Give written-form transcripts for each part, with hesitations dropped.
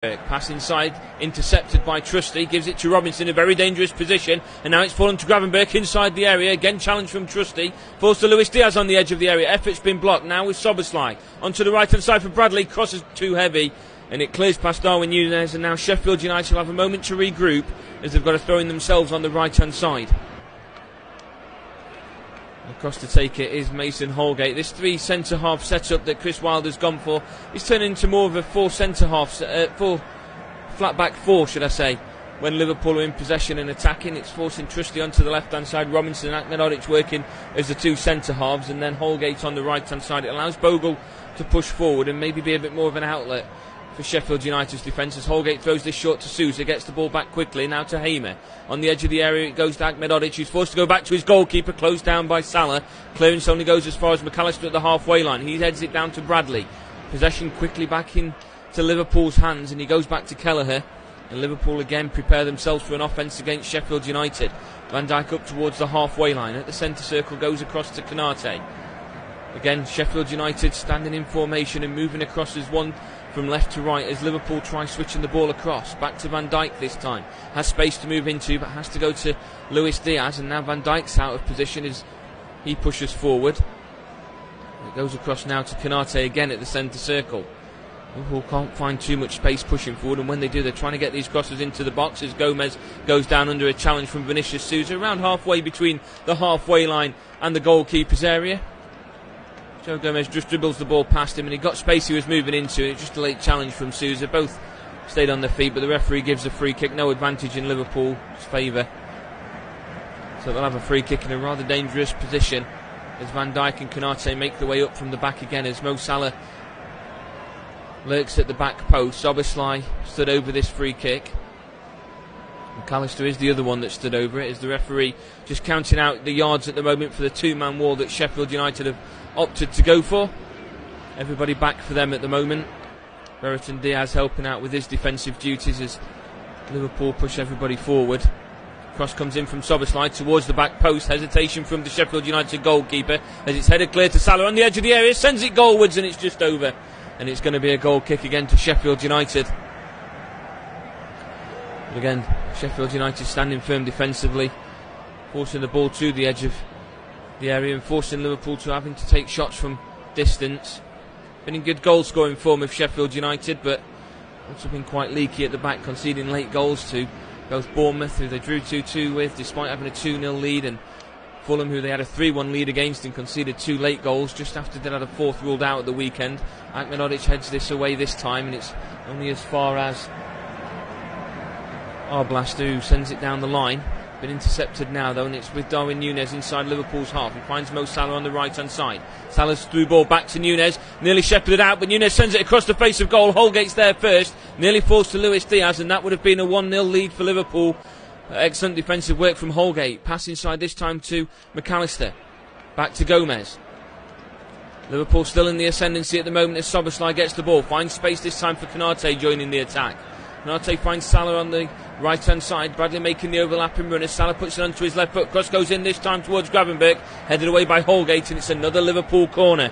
Pass inside, intercepted by Trusty, gives it to Robinson, a very dangerous position, and now it's fallen to Gravenberch inside the area, again challenge from Trusty, falls to Luis Diaz on the edge of the area, effort's been blocked, now with Soboslai, onto the right hand side for Bradley, crosses too heavy, and it clears past Darwin Nunes, and now Sheffield United will have a moment to regroup, as they've got to throw in themselves on the right hand side. Across to take it is Mason Holgate. This three centre-half setup that Chris Wilder's gone for is turning into more of a four centre-half, four flat-back four, should I say. When Liverpool are in possession and attacking, it's forcing Trusty onto the left-hand side, Robinson and Ahmedhodzic working as the two centre-halves, and then Holgate on the right-hand side. It allows Bogle to push forward and maybe be a bit more of an outlet for Sheffield United's defence as Holgate throws this short to Sousa, gets the ball back quickly, now to Hamer. On the edge of the area it goes to Ahmedhodzic, who's forced to go back to his goalkeeper, closed down by Salah. Clearance only goes as far as McAllister at the halfway line. He heads it down to Bradley. Possession quickly back into Liverpool's hands, and he goes back to Kelleher. And Liverpool again prepare themselves for an offence against Sheffield United. Van Dijk up towards the halfway line. At the centre circle goes across to Konate. Again, Sheffield United standing in formation and moving across as one from left to right as Liverpool try switching the ball across. Back to Van Dijk this time. Has space to move into, but has to go to Luis Diaz, and now Van Dijk's out of position as he pushes forward. It goes across now to Konate again at the centre circle. Liverpool can't find too much space pushing forward, and when they do, they're trying to get these crosses into the box as Gomez goes down under a challenge from Vinicius Sousa, around halfway between the halfway line and the goalkeeper's area. Joe Gomez just dribbles the ball past him, and he got space he was moving into, and it's just a late challenge from Sousa. Both stayed on their feet, but the referee gives a free kick. No advantage in Liverpool's favour, so they'll have a free kick in a rather dangerous position as Van Dijk and Konate make their way up from the back again as Mo Salah lurks at the back post. Soboslai stood over this free kick. McAllister is the other one that stood over it, as the referee just counting out the yards at the moment for the two-man wall that Sheffield United have opted to go for. Everybody back for them at the moment. Brereton Diaz helping out with his defensive duties as Liverpool push everybody forward. Cross comes in from Soboslai towards the back post. Hesitation from the Sheffield United goalkeeper as it's headed clear to Salah on the edge of the area. Sends it goalwards and it's just over. And it's going to be a goal kick again to Sheffield United. But again, Sheffield United standing firm defensively, forcing the ball to the edge of the area and forcing Liverpool to having to take shots from distance. Been in good goal scoring form of Sheffield United, but also been quite leaky at the back, conceding late goals to both Bournemouth, who they drew 2-2 with despite having a 2-0 lead, and Fulham, who they had a 3-1 lead against and conceded two late goals just after they had a fourth ruled out at the weekend. Ahmedhodzic heads this away this time, and it's only as far as Arblaster, who sends it down the line. Been intercepted now though, and it's with Darwin Nunes inside Liverpool's half. He finds Mo Salah on the right hand side. Salah's through ball back to Nunes, nearly shepherded out, but Nunes sends it across the face of goal. Holgate's there first, nearly falls to Luis Diaz, and that would have been a 1-0 lead for Liverpool. Excellent defensive work from Holgate. Pass inside this time to McAllister. Back to Gomez. Liverpool still in the ascendancy at the moment as Soboslai gets the ball. Finds space this time for Konate joining the attack. Konate finds Salah on the right hand side. Bradley making the overlapping run as Salah puts it onto his left foot. Cross goes in this time towards Gravenberch. Headed away by Holgate, and it's another Liverpool corner.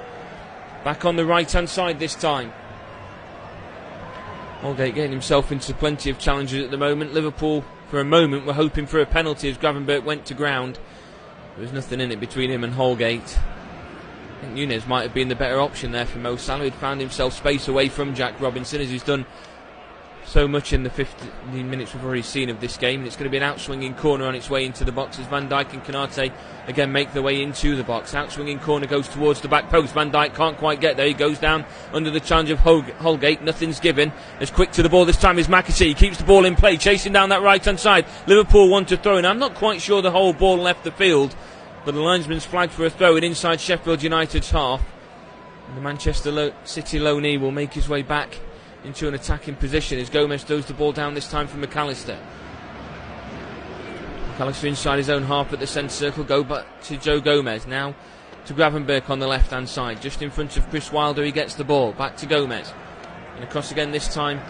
Back on the right hand side this time. Holgate getting himself into plenty of challenges at the moment. Liverpool, for a moment, were hoping for a penalty as Gravenberch went to ground. There was nothing in it between him and Holgate. I think Nunes might have been the better option there for Mo Salah. He'd found himself space away from Jack Robinson, as he's done so much in the 15 minutes we've already seen of this game. And it's going to be an outswinging corner on its way into the box as Van Dijk and Konate again make their way into the box. Outswinging corner goes towards the back post. Van Dijk can't quite get there. He goes down under the challenge of Holgate. Nothing's given. As quick to the ball this time is McAtee. He keeps the ball in play, chasing down that right hand side. Liverpool want to throw in. I'm not quite sure the whole ball left the field, but the linesman's flagged for a throw in inside Sheffield United's half. And the Manchester City loanee will make his way back into an attacking position as Gomez throws the ball down this time from McAllister. McAllister inside his own half at the centre circle. Go back to Joe Gomez. Now to Gravenberch on the left hand side. Just in front of Chris Wilder, he gets the ball. Back to Gomez. And across again this time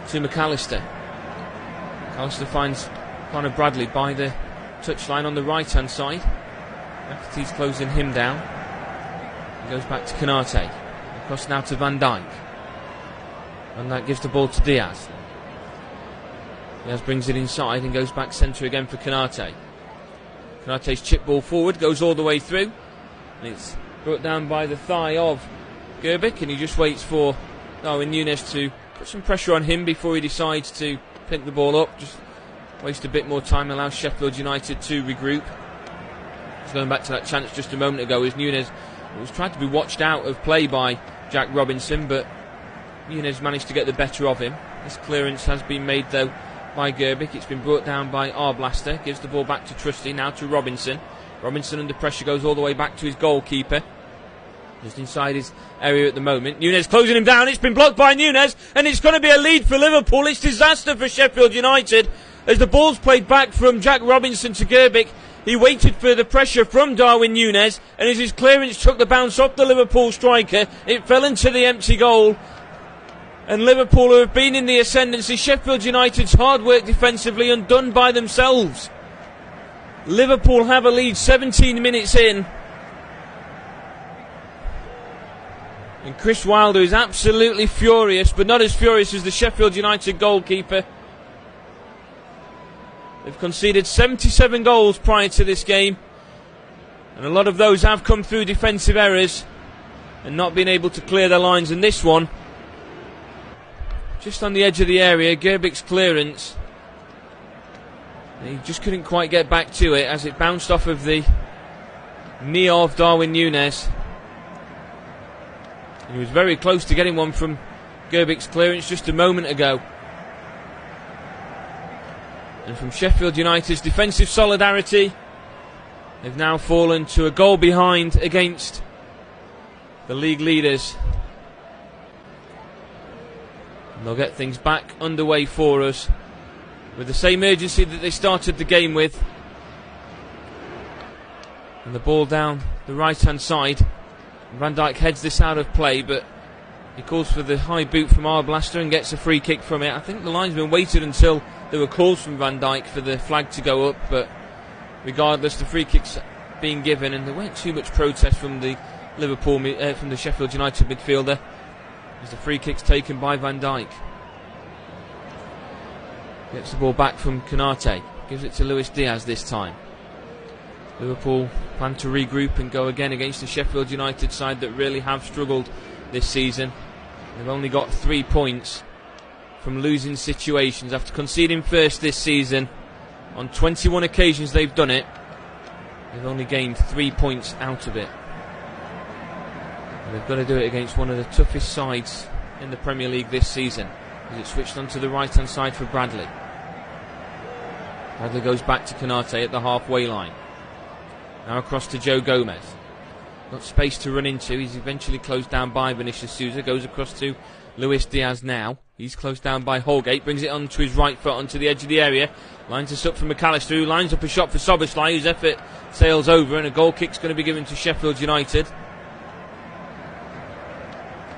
to McAllister. McAllister finds Conor Bradley by the touchline on the right hand side. McAtee's closing him down. He goes back to Konate. Across now to Van Dijk. And that gives the ball to Diaz. Diaz brings it inside and goes back centre again for Konate. Konate's chip ball forward, goes all the way through. And it's brought down by the thigh of Gerbic, and he just waits for Darwin Nunes to put some pressure on him before he decides to pick the ball up. Just waste a bit more time, allows Sheffield United to regroup. Just going back to that chance just a moment ago, as Nunes was trying to be watched out of play by Jack Robinson, but Nunes managed to get the better of him. This clearance has been made though by Gerbic. It's been brought down by Arblaster, gives the ball back to Trusty, now to Robinson. Robinson under pressure goes all the way back to his goalkeeper, just inside his area at the moment. Nunes closing him down, it's been blocked by Nunes, and it's going to be a lead for Liverpool. It's disaster for Sheffield United as the ball's played back from Jack Robinson to Gerbic. He waited for the pressure from Darwin Nunes, and as his clearance took the bounce off the Liverpool striker, it fell into the empty goal. And Liverpool, who have been in the ascendancy, Sheffield United's hard work defensively undone by themselves. Liverpool have a lead 17 minutes in. And Chris Wilder is absolutely furious, but not as furious as the Sheffield United goalkeeper. They've conceded 77 goals prior to this game, and a lot of those have come through defensive errors and not been able to clear their lines. And this one, just on the edge of the area, Gerbic's clearance, he just couldn't quite get back to it as it bounced off of the knee of Darwin Nunes. He was very close to getting one from Gerbic's clearance just a moment ago. And from Sheffield United's defensive solidarity, they've now fallen to a goal behind against the league leaders. And they'll get things back underway for us with the same urgency that they started the game with. And the ball down the right hand side. Van Dijk heads this out of play, but he calls for the high boot from Arblaster and gets a free kick from it. I think the linesman waited until there were calls from Van Dijk for the flag to go up, but regardless, the free kick's being given, and there weren't too much protest from the from the Sheffield United midfielder as the free kick's taken by Van Dijk. Gets the ball back from Konate, gives it to Luis Diaz this time. Liverpool plan to regroup and go again against the Sheffield United side that really have struggled this season. They've only got 3 points from losing situations after conceding first this season. On 21 occasions they've done it. They've only gained 3 points out of it. And they've got to do it against one of the toughest sides in the Premier League this season, as it's switched onto the right hand side for Bradley. Bradley goes back to Konate at the halfway line. Now across to Joe Gomez. Got space to run into. He's eventually closed down by Vinicius Souza. Goes across to Luis Diaz now. He's closed down by Holgate. Brings it onto his right foot onto the edge of the area. Lines us up for McAllister, who lines up a shot for Soboslai, whose effort sails over, and a goal kick's going to be given to Sheffield United.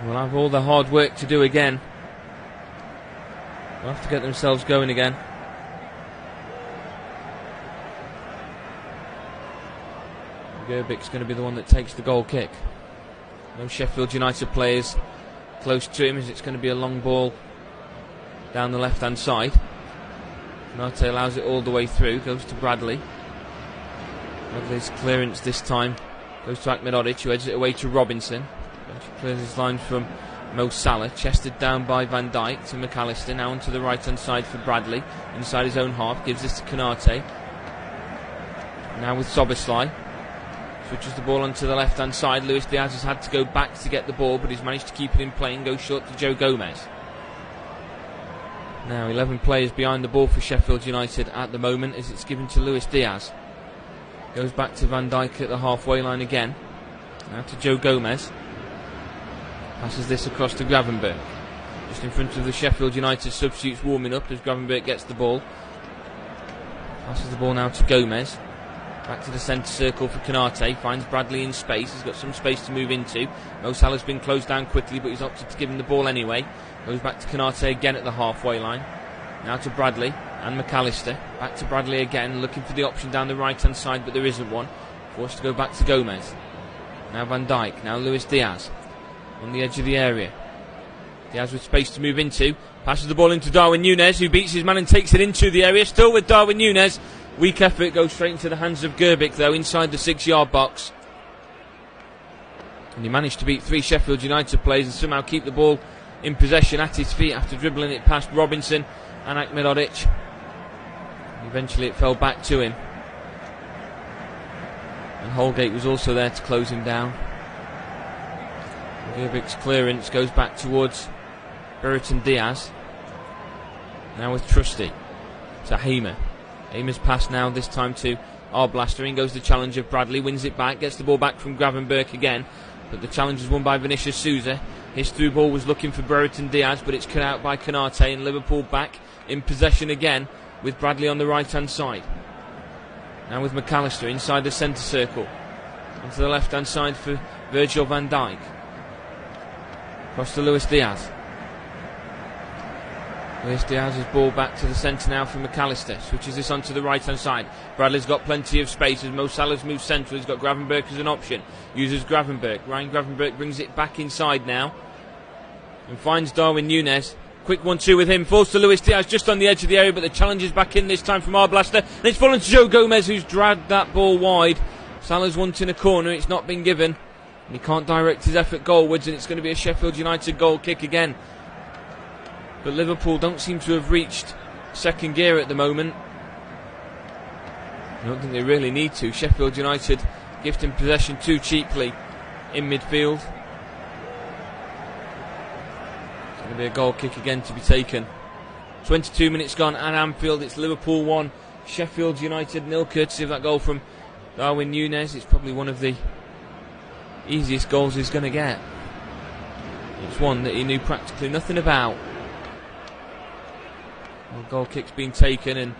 We'll have all the hard work to do again. They'll have to get themselves going again. Gerbic's going to be the one that takes the goal kick. No Sheffield United players close to him, as it's going to be a long ball down the left hand side. Konate allows it all the way through, goes to Bradley. Bradley's clearance this time goes to Ahmed Odic, who heads it away to Robinson. Clears his line from Mo Salah, chested down by Van Dijk to McAllister, now onto the right hand side for Bradley, inside his own half, gives this to Konate. Now with Soboslai. Switches the ball onto the left hand side. Luis Diaz has had to go back to get the ball, but he's managed to keep it in play and goes short to Joe Gomez. Now 11 players behind the ball for Sheffield United at the moment, as it's given to Luis Diaz. Goes back to Van Dijk at the halfway line again. Now to Joe Gomez. Passes this across to Gravenberch. Just in front of the Sheffield United substitutes warming up as Gravenberch gets the ball. Passes the ball now to Gomez. Back to the centre circle for Konate. Finds Bradley in space. He's got some space to move into. Mo Salah's been closed down quickly, but he's opted to give him the ball anyway. Goes back to Konate again at the halfway line. Now to Bradley and McAllister. Back to Bradley again, looking for the option down the right hand side, but there isn't one. Forced to go back to Gomez. Now Van Dijk. Now Luis Diaz on the edge of the area. Diaz with space to move into. Passes the ball into Darwin Nunes, who beats his man and takes it into the area. Still with Darwin Nunes. Weak effort, goes straight into the hands of Gerbic, though, inside the 6-yard box. And he managed to beat 3 Sheffield United players and somehow keep the ball in possession at his feet after dribbling it past Robinson and McAllister. Eventually it fell back to him. And Holgate was also there to close him down. Gerbic's clearance goes back towards Brereton Diaz. Now with Trusty to Hamer. Hamer's pass now, this time to Arblaster. In goes the challenge of Bradley, wins it back, gets the ball back from Gravenberch again. But the challenge is won by Vinicius Souza. His through ball was looking for Brereton Diaz, but it's cut out by Konate, and Liverpool back in possession again with Bradley on the right hand side. Now with McAllister inside the centre circle. Onto the left hand side for Virgil van Dijk. Across to Luis Diaz. Luis Diaz's ball back to the centre now for McAllister. Switches this onto the right hand side. Bradley's got plenty of space as Mo Salah's moved central. He's got Gravenberch as an option. Uses Gravenberch. Ryan Gravenberch brings it back inside now. And finds Darwin Nunes. Quick 1-2 with him. Falls to Luis Diaz just on the edge of the area, but the challenge is back in this time from Arblaster. And it's fallen to Joe Gomez, who's dragged that ball wide. Salah's wanting a corner. It's not been given. And he can't direct his effort goalwards, and it's going to be a Sheffield United goal kick again. But Liverpool don't seem to have reached second gear at the moment. I don't think they really need to. Sheffield United gifting possession too cheaply in midfield. It's going to be a goal kick again to be taken. 22 minutes gone at Anfield. It's Liverpool 1, Sheffield United 0, courtesy of that goal from Darwin Nunes. It's probably one of the easiest goals he's going to get. It's one that he knew practically nothing about. Well, goal kick's been taken, and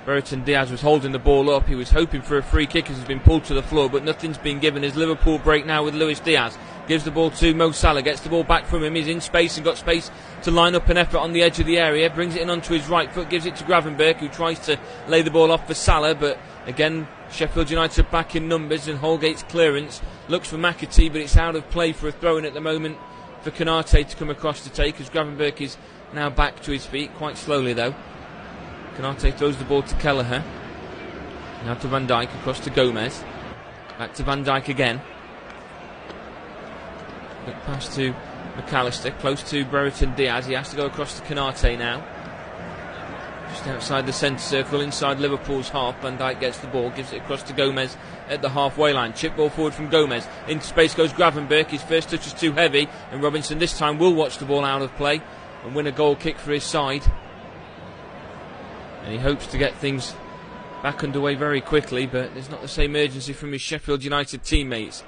Brereton Diaz was holding the ball up. He was hoping for a free kick as he's been pulled to the floor, but nothing's been given as Liverpool break now with Luis Diaz. Gives the ball to Mo Salah, gets the ball back from him. He's in space and got space to line up an effort on the edge of the area. Brings it in onto his right foot, gives it to Gravenberch, who tries to lay the ball off for Salah, but again Sheffield United back in numbers, and Holgate's clearance looks for McAtee, but it's out of play for a throw-in at the moment for Konate to come across to take, as Gravenberch is now back to his feet, quite slowly though. Konate throws the ball to Kelleher. Now to Van Dijk, across to Gomez. Back to Van Dijk again. Good pass to McAllister, close to Brereton Diaz. He has to go across to Konate now. Just outside the centre circle, inside Liverpool's half. Van Dijk gets the ball, gives it across to Gomez at the halfway line. Chip ball forward from Gomez. Into space goes Gravenberch. His first touch is too heavy, and Robinson this time will watch the ball out of play and win a goal kick for his side. And he hopes to get things back underway very quickly, but there's not the same urgency from his Sheffield United teammates.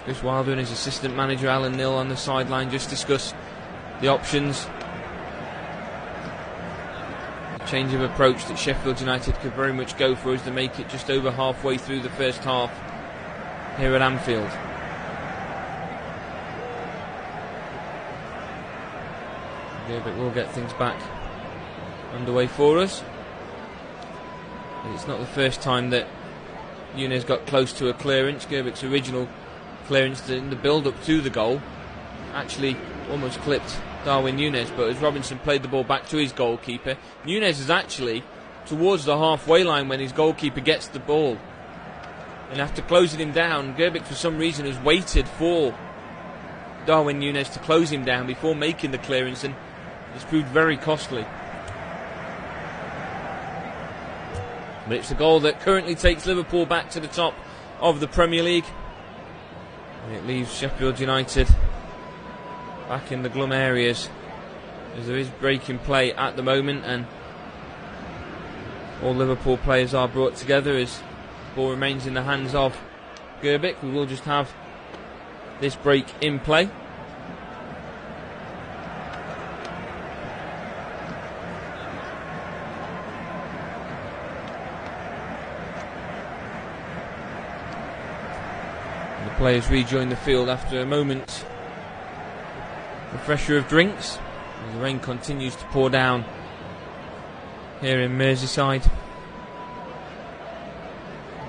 Chris Wilder and his assistant manager Alan Nill on the sideline just discuss the options. The change of approach that Sheffield United could very much go for as they make it just over halfway through the first half here at Anfield. Gerbic will get things back underway for us. And it's not the first time that Nunes got close to a clearance. Gerbic's original clearance in the build-up to the goal actually almost clipped Darwin Nunes, but as Robinson played the ball back to his goalkeeper, Nunes is actually towards the halfway line when his goalkeeper gets the ball. And after closing him down, Gerbic for some reason has waited for Darwin Nunes to close him down before making the clearance, and it's proved very costly. But it's a goal that currently takes Liverpool back to the top of the Premier League. And it leaves Sheffield United back in the glum areas, as there is breaking play at the moment, and all Liverpool players are brought together as the ball remains in the hands of Gerbic. We will just have this break in play. Players rejoin the field after a moment's refresher of drinks as the rain continues to pour down here in Merseyside.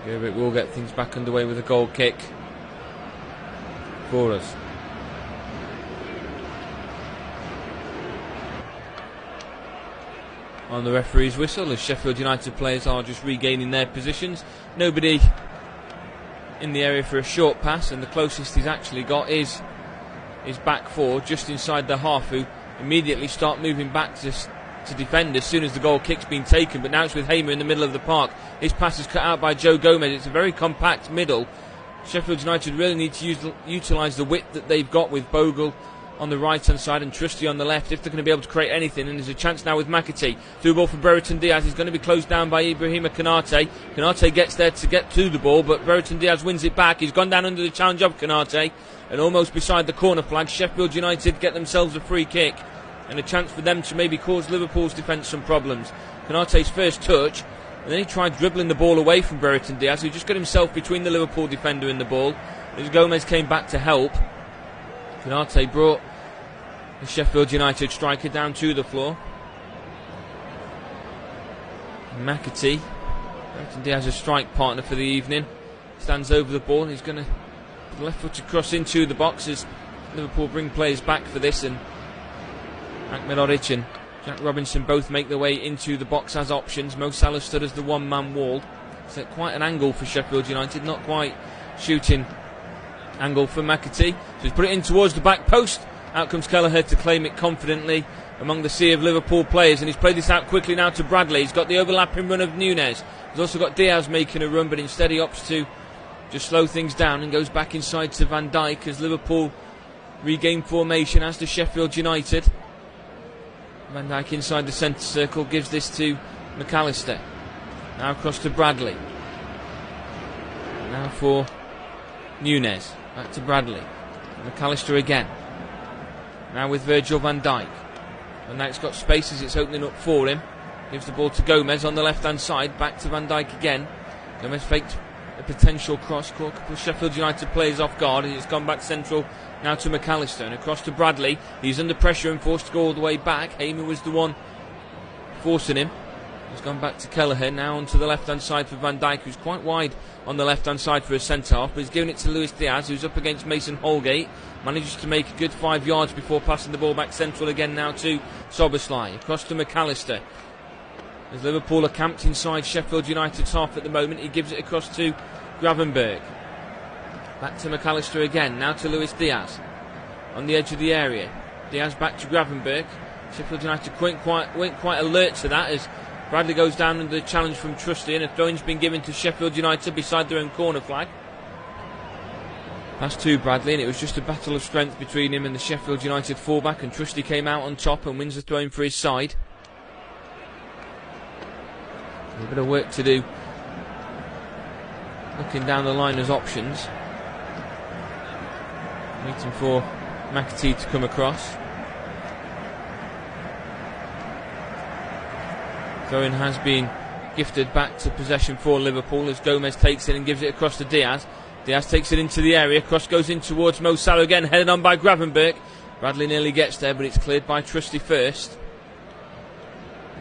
Gerbic will get things back underway with a goal kick for us. on the referee's whistle as Sheffield United players are just regaining their positions. Nobody in the area for a short pass, and the closest he's actually got is back four just inside the half, who immediately start moving back to defend as soon as the goal kick's been taken. But now it's with Hamer in the middle of the park. His pass is cut out by Joe Gomez. It's a very compact middle. Sheffield United really need to utilise the width that they've got with Bogle on the right hand side and Trusty on the left if they're going to be able to create anything. And there's a chance now with McAtee. Through ball for Brereton Diaz. He's going to be closed down by Ibrahima Konate. Konate gets there to get to the ball, but Brereton Diaz wins it back. He's gone down under the challenge of Konate and almost beside the corner flag. Sheffield United get themselves a free kick and a chance for them to maybe cause Liverpool's defence some problems. Konate's first touch, and then he tried dribbling the ball away from Brereton Diaz, who just got himself between the Liverpool defender and the ball. As Gomez came back to help, Konate brought the Sheffield United striker down to the floor. McAtee, Brereton Diaz's strike partner for the evening, stands over the ball and he's going to put the left-footed cross into the box as Liverpool bring players back for this, and Ahmed Oric and Jack Robinson both make their way into the box as options. Mo Salah stood as the one-man wall. It's at quite an angle for Sheffield United, not quite shooting angle for McAtee. So he's put it in towards the back post. Out comes Kelleher to claim it confidently among the sea of Liverpool players, and he's played this out quickly now to Bradley. He's got the overlapping run of Nunes. He's also got Diaz making a run, but instead he opts to just slow things down and goes back inside to Van Dijk as Liverpool regain formation, as does Sheffield United. Van Dijk inside the centre circle, gives this to McAllister. Now across to Bradley. Now for Nunes. Back to Bradley. McAllister again. Now with Virgil van Dijk. Van Dijk's got space as it's opening up for him. Gives the ball to Gomez on the left hand side. Back to Van Dijk again. Gomez faked a potential cross. Caught a couple of Sheffield United players off guard as it's gone back central. Now to McAllister and across to Bradley. He's under pressure and forced to go all the way back. Hamer was the one forcing him. He's gone back to Kelleher. Now onto the left hand side for Van Dijk, who's quite wide on the left hand side for a centre half, but he's giving it to Luis Diaz, who's up against Mason Holgate. Manages to make a good 5 yards before passing the ball back central again now to Szoboszlai. Across to McAllister. As Liverpool are camped inside Sheffield United's half at the moment, he gives it across to Gravenberg. Back to McAllister again, now to Luis Diaz. On the edge of the area. Diaz back to Gravenberg. Sheffield United weren't quite alert to that as Bradley goes down under the challenge from Trusty, and a throw-in's been given to Sheffield United beside their own corner flag. Pass to Bradley, and it was just a battle of strength between him and the Sheffield United fullback, and Trusty came out on top and wins the throw-in for his side. A bit of work to do looking down the line as options. Waiting for McAtee to come across. Throw-in has been gifted back to possession for Liverpool as Gomez takes it and gives it across to Diaz. Diaz takes it into the area. Cross goes in towards Mo Salah again, headed on by Gravenberg. Bradley nearly gets there, but it's cleared by Trusty first.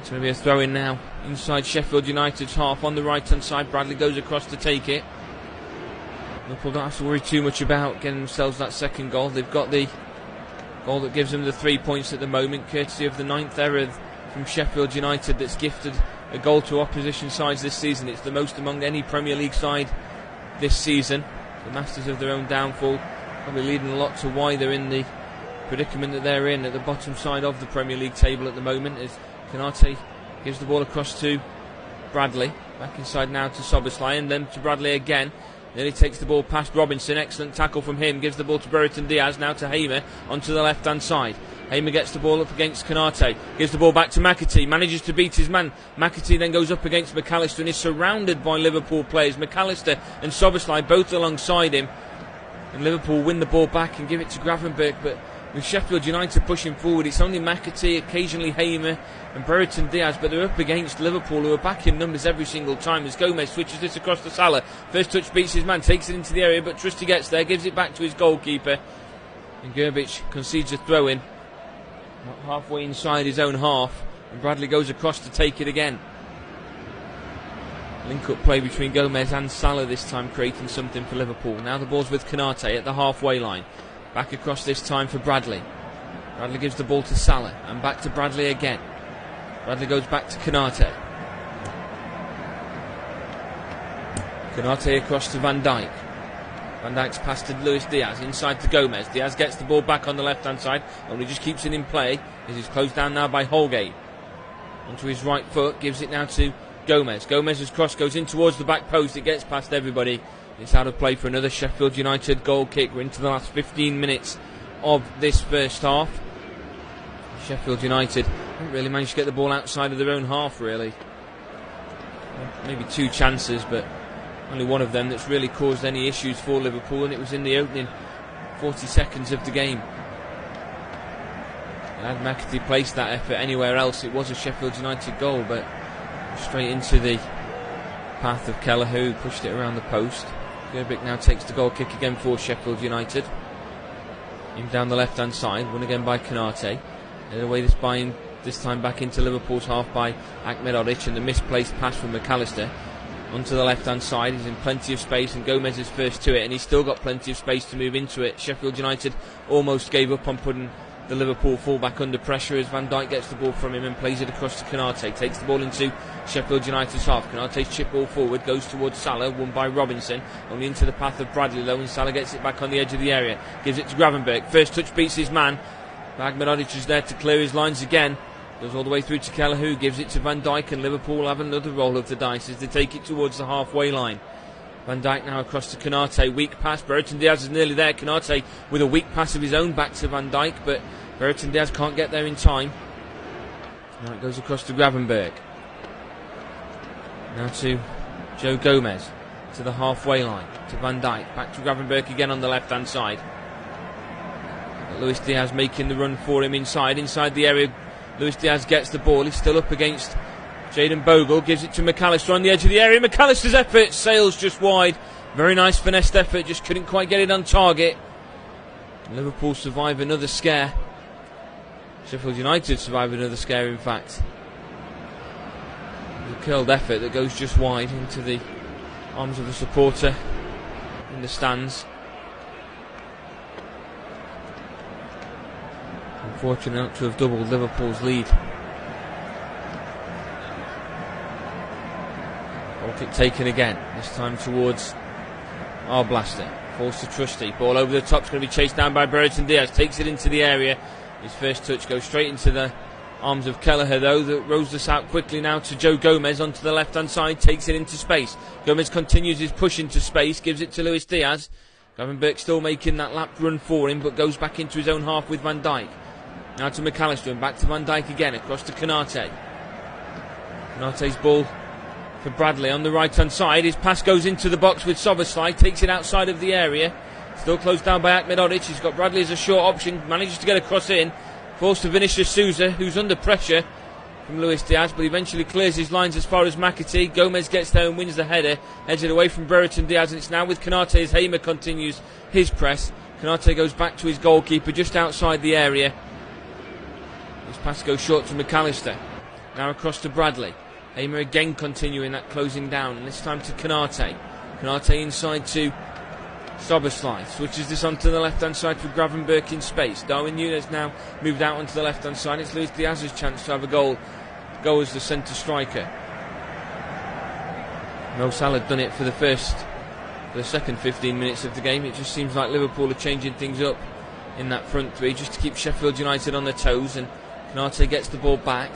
It's going to be a throw-in now inside Sheffield United's half on the right-hand side. Bradley goes across to take it. Liverpool don't have to worry too much about getting themselves that second goal. They've got the goal that gives them the 3 points at the moment, courtesy of the 9th error from Sheffield United that's gifted a goal to opposition sides this season. It's the most among any Premier League side this season. The masters of their own downfall, probably leading a lot to why they're in the predicament that they're in at the bottom side of the Premier League table at the moment, as Konate gives the ball across to Bradley. Back inside now to Szoboszlai and then to Bradley again. Then he takes the ball past Robinson. Excellent tackle from him. Gives the ball to Brereton Diaz. Now to Hamer onto the left hand side. Hamer gets the ball up against Konate. Gives the ball back to McAtee. Manages to beat his man. McAtee then goes up against McAllister and is surrounded by Liverpool players. McAllister and Szoboszlai both alongside him. And Liverpool win the ball back and give it to Gravenberg. But with Sheffield United pushing forward, it's only McAtee, occasionally Hamer and Brereton Diaz, but they're up against Liverpool, who are back in numbers every single time as Gomez switches this across to Salah. First touch beats his man, takes it into the area, but Trusty gets there, gives it back to his goalkeeper, and Gerbic concedes a throw-in halfway inside his own half, and Bradley goes across to take it again. Link-up play between Gomez and Salah this time, creating something for Liverpool. Now the ball's with Konate at the halfway line. Back across this time for Bradley. Bradley gives the ball to Salah and back to Bradley again. Bradley goes back to Konate. Konate across to Van Dijk. Van Dijk's pass to Luis Diaz, inside to Gomez. Diaz gets the ball back on the left-hand side, only just keeps it in play, as he's closed down now by Holgate. Onto his right foot, gives it now to Gomez. Gomez's cross goes in towards the back post, it gets past everybody. It's out of play for another Sheffield United goal kick. We're into the last 15 minutes of this first half. Sheffield United haven't really managed to get the ball outside of their own half, really. Maybe 2 chances, but only one of them that's really caused any issues for Liverpool, and it was in the opening 40 seconds of the game. Had McAtee placed that effort anywhere else, it was a Sheffield United goal, but straight into the path of Kelleher, who pushed it around the post. Gerbic now takes the goal kick again for Sheffield United. In down the left hand side, won again by Konate. And away this time back into Liverpool's half by Ahmedhodzic, and the misplaced pass from McAllister. Onto the left hand side, he's in plenty of space, and Gomez is first to it, and he's still got plenty of space to move into it. Sheffield United almost gave up on putting the Liverpool fullback under pressure as Van Dijk gets the ball from him and plays it across to Konate. Takes the ball into Sheffield United's half. Konate's chip ball forward, goes towards Salah, won by Robinson. Only into the path of Bradley though, and Salah gets it back on the edge of the area. Gives it to Gravenberch. First touch beats his man. Ahmedhodzic is there to clear his lines again. Goes all the way through to Kelleher, who gives it to Van Dijk, and Liverpool have another roll of the dice as they take it towards the halfway line. Van Dijk now across to Konate. Weak pass. Brereton Diaz is nearly there. Konate with a weak pass of his own back to Van Dijk, but Brereton Diaz can't get there in time. Now it goes across to Gravenberch. Now to Joe Gomez. To the halfway line. To Van Dijk. Back to Gravenberch again on the left hand side. Luis Diaz making the run for him inside the area. Luis Diaz gets the ball. He's still up against Jayden Bogle. Gives it to McAllister on the edge of the area. McAllister's effort sails just wide. Very nice finessed effort. Just couldn't quite get it on target. Liverpool survive another scare. Sheffield United survive another scare, in fact. A curled effort that goes just wide into the arms of a supporter in the stands. Unfortunate not to have doubled Liverpool's lead. Ball kick taken again, this time towards Arblaster. Falls to Trusty. Ball over the top, is going to be chased down by Brereton Diaz. Takes it into the area. His first touch goes straight into the arms of Kelleher, though, that rolls this out quickly now to Joe Gomez onto the left hand side. Takes it into space. Gomez continues his push into space. Gives it to Luis Diaz. Gravenberch still making that lap run for him, but goes back into his own half with Van Dijk. Now to McAllister and back to Van Dijk again, across to Konate. Konate's ball for Bradley on the right hand side. His pass goes into the box with Szoboszlai, takes it outside of the area. Still closed down by Ahmedhodzic. He's got Bradley as a short option, manages to get across in. Forced to Vinicius Souza, who's under pressure from Luis Diaz, but eventually clears his lines as far as McAtee. Gomez gets there and wins the header, heads it away from Brereton Diaz, and it's now with Konate as Hamer continues his press. Konate goes back to his goalkeeper just outside the area. His pass goes short to McAllister. Now across to Bradley. Hamer again continuing that closing down, and this time to Konate. Konate inside to Szoboszlai. Switches this onto the left hand side for Gravenberch in space. Darwin Nunes now moved out onto the left hand side. It's Luis Diaz's chance to have a goal as the centre striker. Mo Salah done it for the second 15 minutes of the game. It just seems like Liverpool are changing things up in that front three just to keep Sheffield United on their toes, and Konate gets the ball back.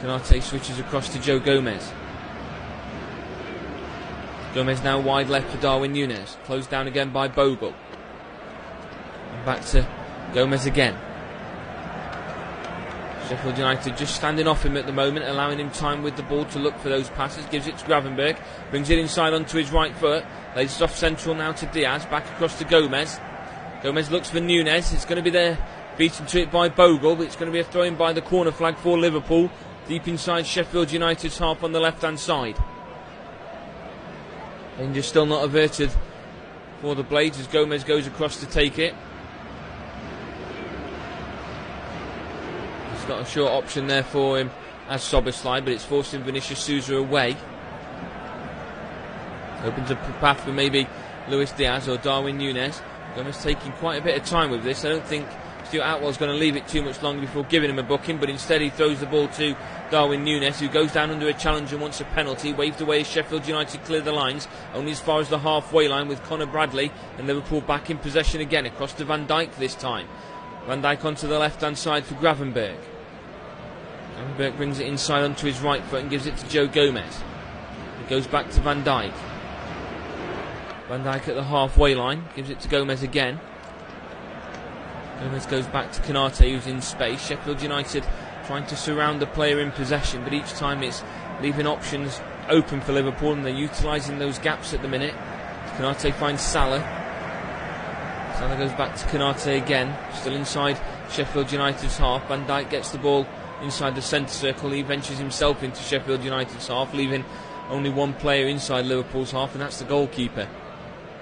Konate switches across to Joe Gomez. Gomez now wide left for Darwin Nunes. Closed down again by Bogle. And back to Gomez again. Sheffield United just standing off him at the moment, allowing him time with the ball to look for those passes. Gives it to Gravenberch. Brings it inside onto his right foot. Lays it off central now to Diaz. Back across to Gomez. Gomez looks for Nunes. It's going to be there. Beaten to it by Bogle, but it's going to be a throw in by the corner flag for Liverpool. Deep inside Sheffield United's half on the left hand side. Danger still not averted for the Blades as Gomez goes across to take it. He's got a short option there for him as Szoboszlai, but it's forcing Vinicius Souza away. Opens up a path for maybe Luis Diaz or Darwin Nunes. Gomez taking quite a bit of time with this. I don't think Stuart Atwell's going to leave it too much longer before giving him a booking, but instead he throws the ball to Darwin Nunes, who goes down under a challenge and wants a penalty. Waved away as Sheffield United clear the lines, only as far as the halfway line, with Conor Bradley and Liverpool back in possession again, across to Van Dijk this time. Van Dijk onto the left hand side for Gravenberch. Gravenberch brings it inside onto his right foot and gives it to Joe Gomez. It goes back to Van Dijk. Van Dijk at the halfway line, gives it to Gomez again. Gomez goes back to Konate, who's in space. Sheffield United trying to surround the player in possession, but each time it's leaving options open for Liverpool, and they're utilising those gaps at the minute. Konate finds Salah. Salah goes back to Konate again, still inside Sheffield United's half. Van Dijk gets the ball inside the centre circle. He ventures himself into Sheffield United's half, leaving only one player inside Liverpool's half, and that's the goalkeeper.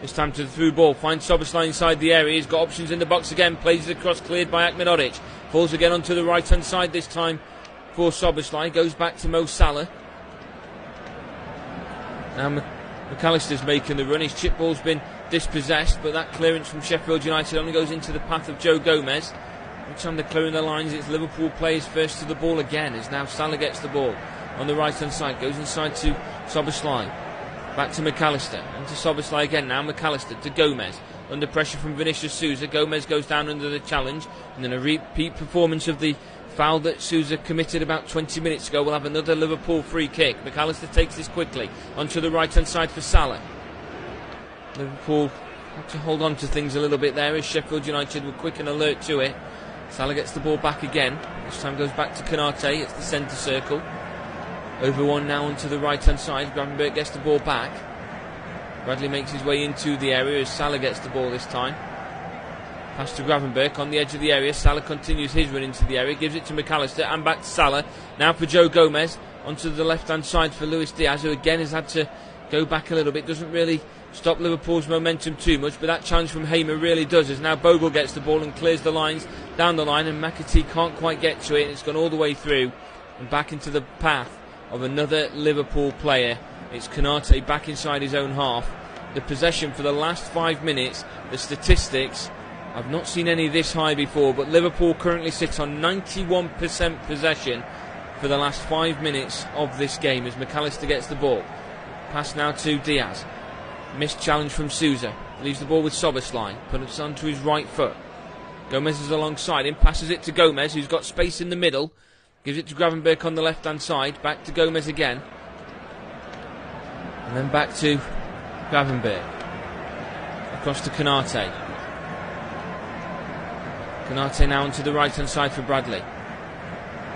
This time to the through ball, finds Szoboszlai inside the area. He's got options in the box again, plays it across, cleared by Ahmed Odic. Falls again onto the right hand side this time for Szoboszlai. Goes back to Mo Salah. Now McAllister's making the run. His chip ball's been dispossessed, but that clearance from Sheffield United only goes into the path of Joe Gomez. Each time they're clearing the lines, it's Liverpool players first to the ball again, as now Salah gets the ball on the right hand side. Goes inside to Szoboszlai. Back to McAllister, and to Szoboszlai again. Now McAllister to Gomez, under pressure from Vinicius Souza. Gomez goes down under the challenge, and then a repeat performance of the foul that Souza committed about 20 minutes ago. We'll have another Liverpool free kick. McAllister takes this quickly onto the right hand side for Salah. Liverpool have to hold on to things a little bit there, as Sheffield United were quick and alert to it. Salah gets the ball back again. This time goes back to Konate. It's the centre circle. Over one now onto the right hand side. Gravenberch gets the ball back. Bradley makes his way into the area as Salah gets the ball this time. Pass to Gravenberch on the edge of the area. Salah continues his run into the area, gives it to McAllister and back to Salah. Now for Joe Gomez onto the left hand side for Luis Diaz, who again has had to go back a little bit. Doesn't really stop Liverpool's momentum too much, but that challenge from Hamer really does, as now Bogle gets the ball and clears the lines down the line, and McAtee can't quite get to it, and it's gone all the way through and back into the path of another Liverpool player. It's Konate back inside his own half. The possession for the last 5 minutes, the statistics, I've not seen any this high before, but Liverpool currently sits on 91% possession for the last 5 minutes of this game, as McAllister gets the ball. Pass now to Diaz. Missed challenge from Souza. Leaves the ball with Szoboszlai. Puts it onto his right foot. Gomez is alongside him. Passes it to Gomez, who's got space in the middle. Gives it to Gravenberch on the left hand side. Back to Gomez again. And then back to Gravenberch. Across to Konate. Konate now onto the right hand side for Bradley.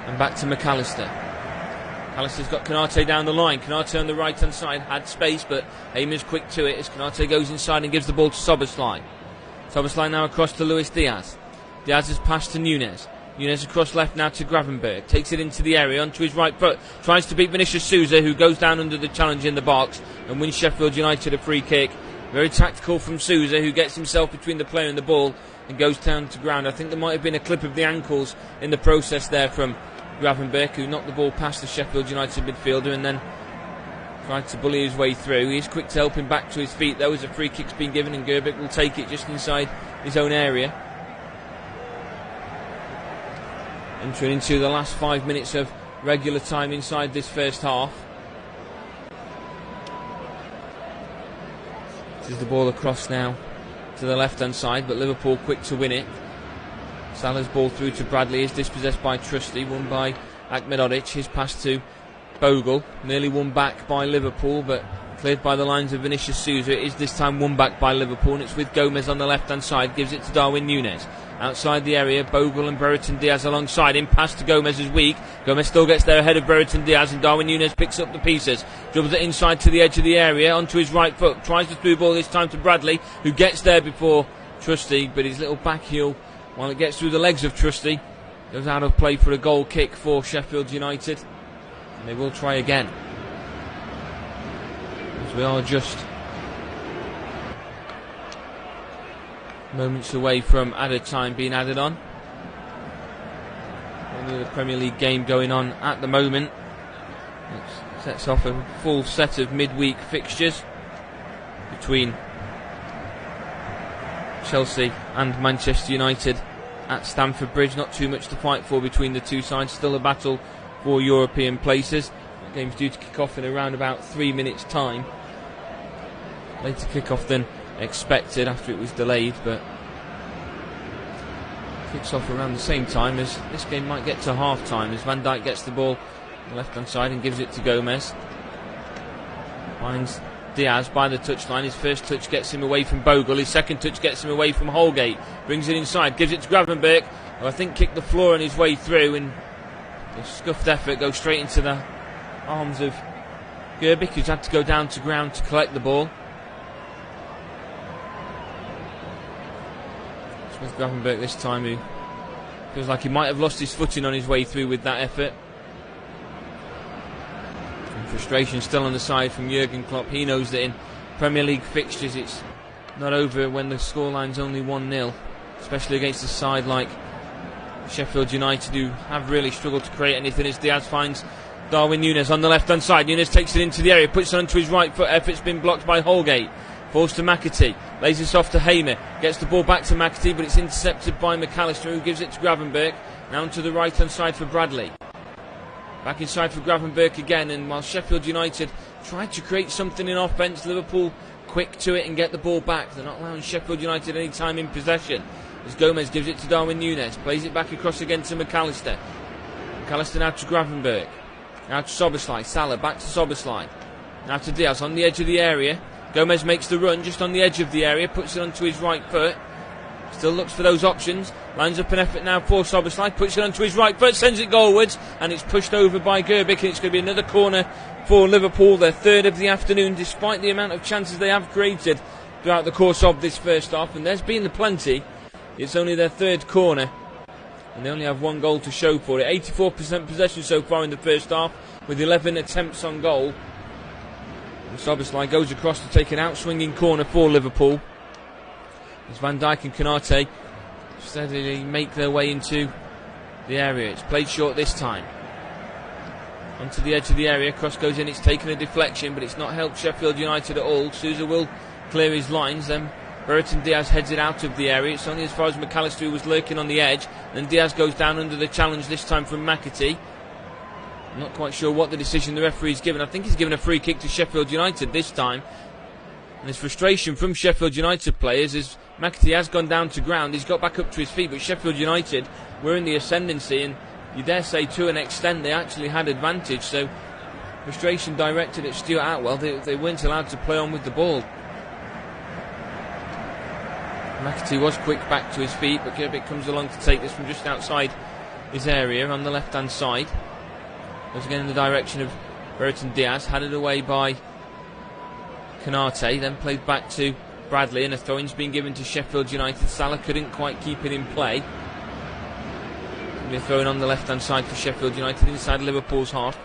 And back to McAllister. McAllister's got Konate down the line. Konate on the right hand side had space, but Hamer's quick to it as Konate goes inside and gives the ball to Szoboszlai. Szoboszlai now across to Luis Diaz. Diaz has passed to Nunes. Nunes across left now to Gravenberch. Takes it into the area onto his right foot. Tries to beat Vinicius Souza, who goes down under the challenge in the box and wins Sheffield United a free kick. Very tactical from Souza, who gets himself between the player and the ball and goes down to ground. I think there might have been a clip of the ankles in the process there from Gravenberch, who knocked the ball past the Sheffield United midfielder and then tried to bully his way through. He's quick to help him back to his feet though, as a free kick's been given, and Gerbic will take it just inside his own area. Entering into the last 5 minutes of regular time inside this first half. This is the ball across now to the left hand side, but Liverpool quick to win it. Salah's ball through to Bradley is dispossessed by Trusty, won by Ahmed Odic. His pass to Bogle, nearly won back by Liverpool, but cleared by the lines of Vinicius Souza. It is this time won back by Liverpool, and it's with Gomez on the left hand side. Gives it to Darwin Nunes. Outside the area, Bogle and Brereton Diaz alongside him. Pass to Gomez is weak. Gomez still gets there ahead of Brereton Diaz, and Darwin Nunes picks up the pieces. Dribbles it inside to the edge of the area, onto his right foot. Tries the through ball this time to Bradley, who gets there before Trusty, but his little back heel, while it gets through the legs of Trusty, goes out of play for a goal kick for Sheffield United. And they will try again, as we are just moments away from added time being added on. Only the Premier League game going on at the moment. It sets off a full set of midweek fixtures between Chelsea and Manchester United at Stamford Bridge. Not too much to fight for between the two sides. Still a battle for European places. The game's due to kick off in around about 3 minutes' time. Later kick-off than expected after it was delayed, but kicks off around the same time as this game might get to half-time, as Van Dijk gets the ball on the left-hand side and gives it to Gomez. Finds Diaz by the touchline. His first touch gets him away from Bogle. His second touch gets him away from Holgate. Brings it inside, gives it to Gravenberch, who I think kicked the floor on his way through, and a scuffed effort goes straight into the arms of Gerbic, who's had to go down to ground to collect the ball. With Gravenberch this time, who feels like he might have lost his footing on his way through with that effort. And frustration still on the side from Jürgen Klopp. He knows that in Premier League fixtures it's not over when the scoreline's only 1-0, especially against a side like Sheffield United, who have really struggled to create anything. As Diaz finds Darwin Nunes on the left hand side. Nunes takes it into the area, puts it onto his right foot. Effort's been blocked by Holgate. Falls to McAtee, lays this off to Hamer, gets the ball back to McAtee, but it's intercepted by McAllister, who gives it to Gravenberch. Now to the right hand side for Bradley. Back inside for Gravenberch again, and while Sheffield United tried to create something in offence, Liverpool quick to it and get the ball back. They're not allowing Sheffield United any time in possession. As Gomez gives it to Darwin Nunes, plays it back across again to McAllister. McAllister now to Gravenberch. Now to Szoboszlai. Salah back to Szoboszlai. Now to Diaz on the edge of the area. Gomez makes the run just on the edge of the area, puts it onto his right foot. Still looks for those options. Lines up an effort now for Szoboszlai, puts it onto his right foot, sends it goalwards, and it's pushed over by Gerbic, and it's going to be another corner for Liverpool, their third of the afternoon, despite the amount of chances they have created throughout the course of this first half, and there's been plenty. It's only their third corner, and they only have one goal to show for it. 84% possession so far in the first half, with 11 attempts on goal. Szoboszlai goes across to take an out-swinging corner for Liverpool. As Van Dijk and Konate steadily make their way into the area. It's played short this time. Onto the edge of the area, cross goes in, it's taken a deflection, but it's not helped Sheffield United at all. Sousa will clear his lines, then Brereton Diaz heads it out of the area. It's only as far as McAllister, who was lurking on the edge. Then Diaz goes down under the challenge, this time from McAtee. I'm not quite sure what the decision the referee's given. I think he's given a free kick to Sheffield United this time. And there's frustration from Sheffield United players as McAtee has gone down to ground. He's got back up to his feet, but Sheffield United were in the ascendancy, and you dare say to an extent they actually had advantage. So frustration directed at Stuart Atwell. They weren't allowed to play on with the ball. McAtee was quick back to his feet, but Gerbic comes along to take this from just outside his area on the left hand side. Goes again in the direction of Brereton Diaz, had it away by Konate, then played back to Bradley, and a throw-in's been given to Sheffield United. Salah couldn't quite keep it in play. It'll be a throw-in on the left-hand side for Sheffield United inside Liverpool's half.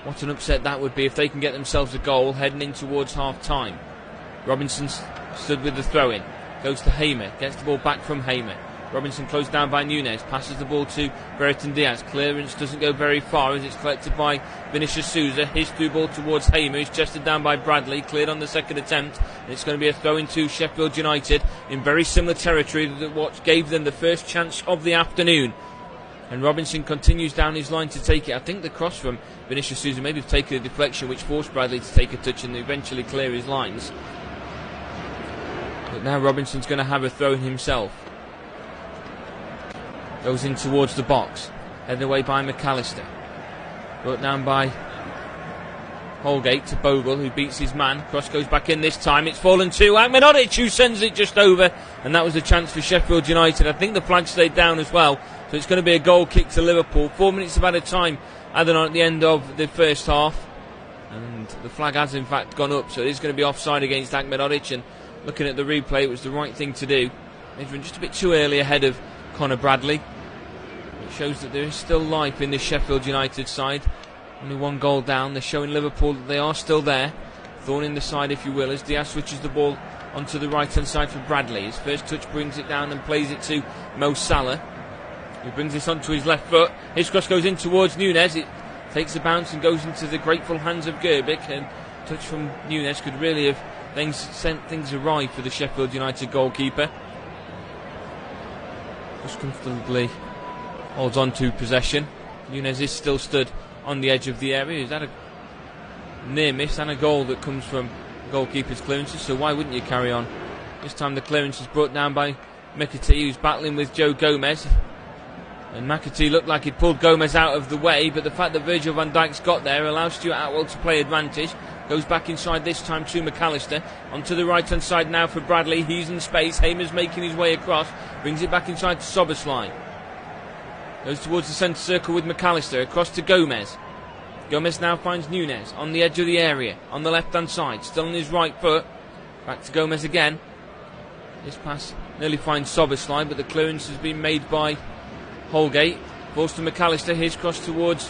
What an upset that would be if they can get themselves a goal heading in towards half-time. Robinson stood with the throw-in, goes to Hamer, gets the ball back from Hamer. Robinson closed down by Nunes, passes the ball to Brereton Diaz. Clearance doesn't go very far as it's collected by Vinicius Sousa. His through ball towards Hamer. He's chested down by Bradley, cleared on the second attempt. And it's going to be a throw into Sheffield United in very similar territory to what gave them the first chance of the afternoon. And Robinson continues down his line to take it. I think the cross from Vinicius Sousa maybe have taken a deflection which forced Bradley to take a touch and eventually clear his lines. But now Robinson's going to have a throw in himself. Goes in towards the box. Headed away by McAllister. Brought down by Holgate to Bogle, who beats his man. Cross goes back in this time. It's fallen to Ahmedhodzic, who sends it just over. And that was a chance for Sheffield United. I think the flag stayed down as well. So it's going to be a goal kick to Liverpool. 4 minutes of added time added on at the end of the first half. And the flag has in fact gone up. So it is going to be offside against Ahmedhodzic. And looking at the replay, it was the right thing to do. Maybe just a bit too early ahead of Conor Bradley. It shows that there is still life in this Sheffield United side. Only one goal down. They're showing Liverpool that they are still there. Thorn in the side, if you will, as Diaz switches the ball onto the right hand side for Bradley. His first touch brings it down and plays it to Mo Salah, who brings this onto his left foot. His cross goes in towards Nunes. It takes a bounce and goes into the grateful hands of Gerbic, and touch from Nunes could really have sent things awry for the Sheffield United goalkeeper. just comfortably holds on to possession. Nunes is still stood on the edge of the area. He's had a near miss and a goal that comes from goalkeeper's clearances, so why wouldn't you carry on? This time the clearance is brought down by McAllister, who's battling with Joe Gomez. And McAllister looked like he'd pulled Gomez out of the way, but the fact that Virgil van Dijk's got there allows Stuart Atwell to play advantage. Goes back inside this time to McAllister. Onto the right hand side now for Bradley. He's in space. Hamer's making his way across. Brings it back inside to Soberslai. Goes towards the centre circle with McAllister. Across to Gomez. Gomez now finds Nunes on the edge of the area. On the left hand side. Still on his right foot. Back to Gomez again. This pass nearly finds Soberslai, but the clearance has been made by Holgate. Falls to McAllister. His cross towards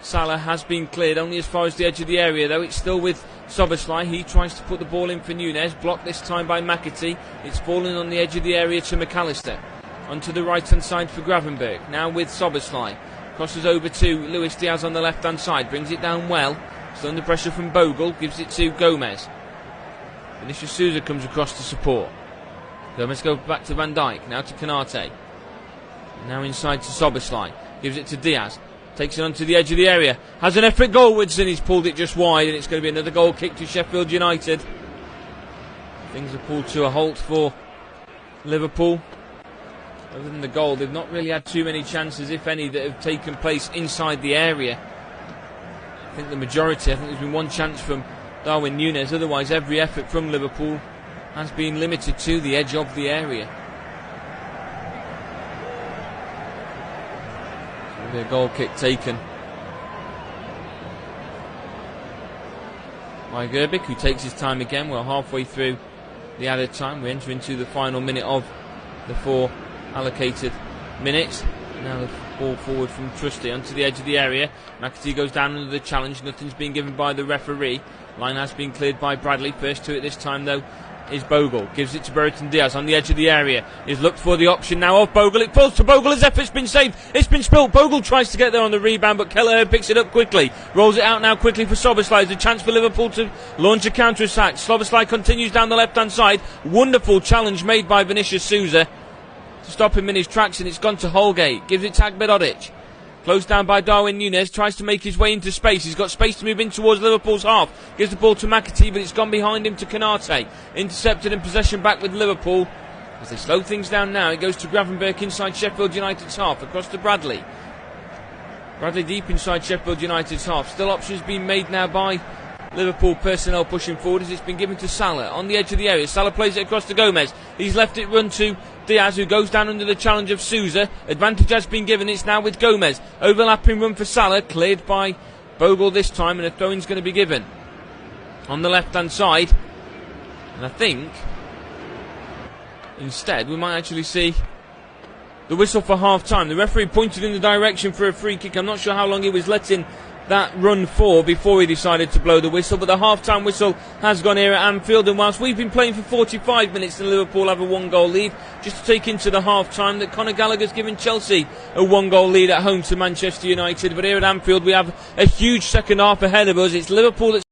Salah has been cleared only as far as the edge of the area, though. It's still with Soberslai. He tries to put the ball in for Nunes. Blocked this time by McAtee. It's fallen on the edge of the area to McAllister. Onto the right hand side for Gravenberg. Now with Soberslai. Crosses over to Luis Diaz on the left hand side. Brings it down well. Still under pressure from Bogle. Gives it to Gomez. Vinicius Souza comes across to support. Gomez goes back to Van Dijk. Now to Canate. Now inside to Soberslai. Gives it to Diaz. Takes it onto the edge of the area. Has an effort goalwards and he's pulled it just wide, and it's going to be another goal kick to Sheffield United. Things are pulled to a halt for Liverpool. Other than the goal, they've not really had too many chances, if any, that have taken place inside the area. I think there's been one chance from Darwin Nunes. Otherwise, every effort from Liverpool has been limited to the edge of the area. A goal kick taken by Gerbic, who takes his time again. We're halfway through the added time. We enter into the final minute of the 4 allocated minutes. Now the ball forward from Trusty onto the edge of the area. McAtee goes down under the challenge. Nothing's been given by the referee. Line has been cleared by Bradley. First to it this time, though, is Bogle. Gives it to Brereton Diaz on the edge of the area. He's looked for the option now of Bogle. It falls to Bogle. His effort's been saved. It's been spilt. Bogle tries to get there on the rebound, but Kelleher picks it up quickly. Rolls it out now quickly for Soberslai. There's a chance for Liverpool to launch a counter-attack. Soberslai continues down the left-hand side. Wonderful challenge made by Vinicius Souza to stop him in his tracks, and it's gone to Holgate. Gives it to Agbedodic. Closed down by Darwin Nunes, tries to make his way into space. He's got space to move in towards Liverpool's half. Gives the ball to McAtee, but it's gone behind him to Canate. Intercepted and possession back with Liverpool. As they slow things down now, it goes to Gravenberg inside Sheffield United's half, across to Bradley. Bradley deep inside Sheffield United's half. Still options being made now by Liverpool personnel pushing forward as it's been given to Salah on the edge of the area. Salah plays it across to Gomez. He's left it run to Diaz, who goes down under the challenge of Souza. Advantage has been given. It's now with Gomez. Overlapping run for Salah, cleared by Bogle this time, and a throw-in's going to be given on the left-hand side. And I think instead we might actually see the whistle for half-time. The referee pointed in the direction for a free kick. I'm not sure how long he was letting that run for before he decided to blow the whistle, but the half-time whistle has gone here at Anfield, and whilst we've been playing for 45 minutes and Liverpool have a 1-goal lead, just to take into the half-time that Conor Gallagher's given Chelsea a 1-goal lead at home to Manchester United, but here at Anfield we have a huge second half ahead of us. It's Liverpool that's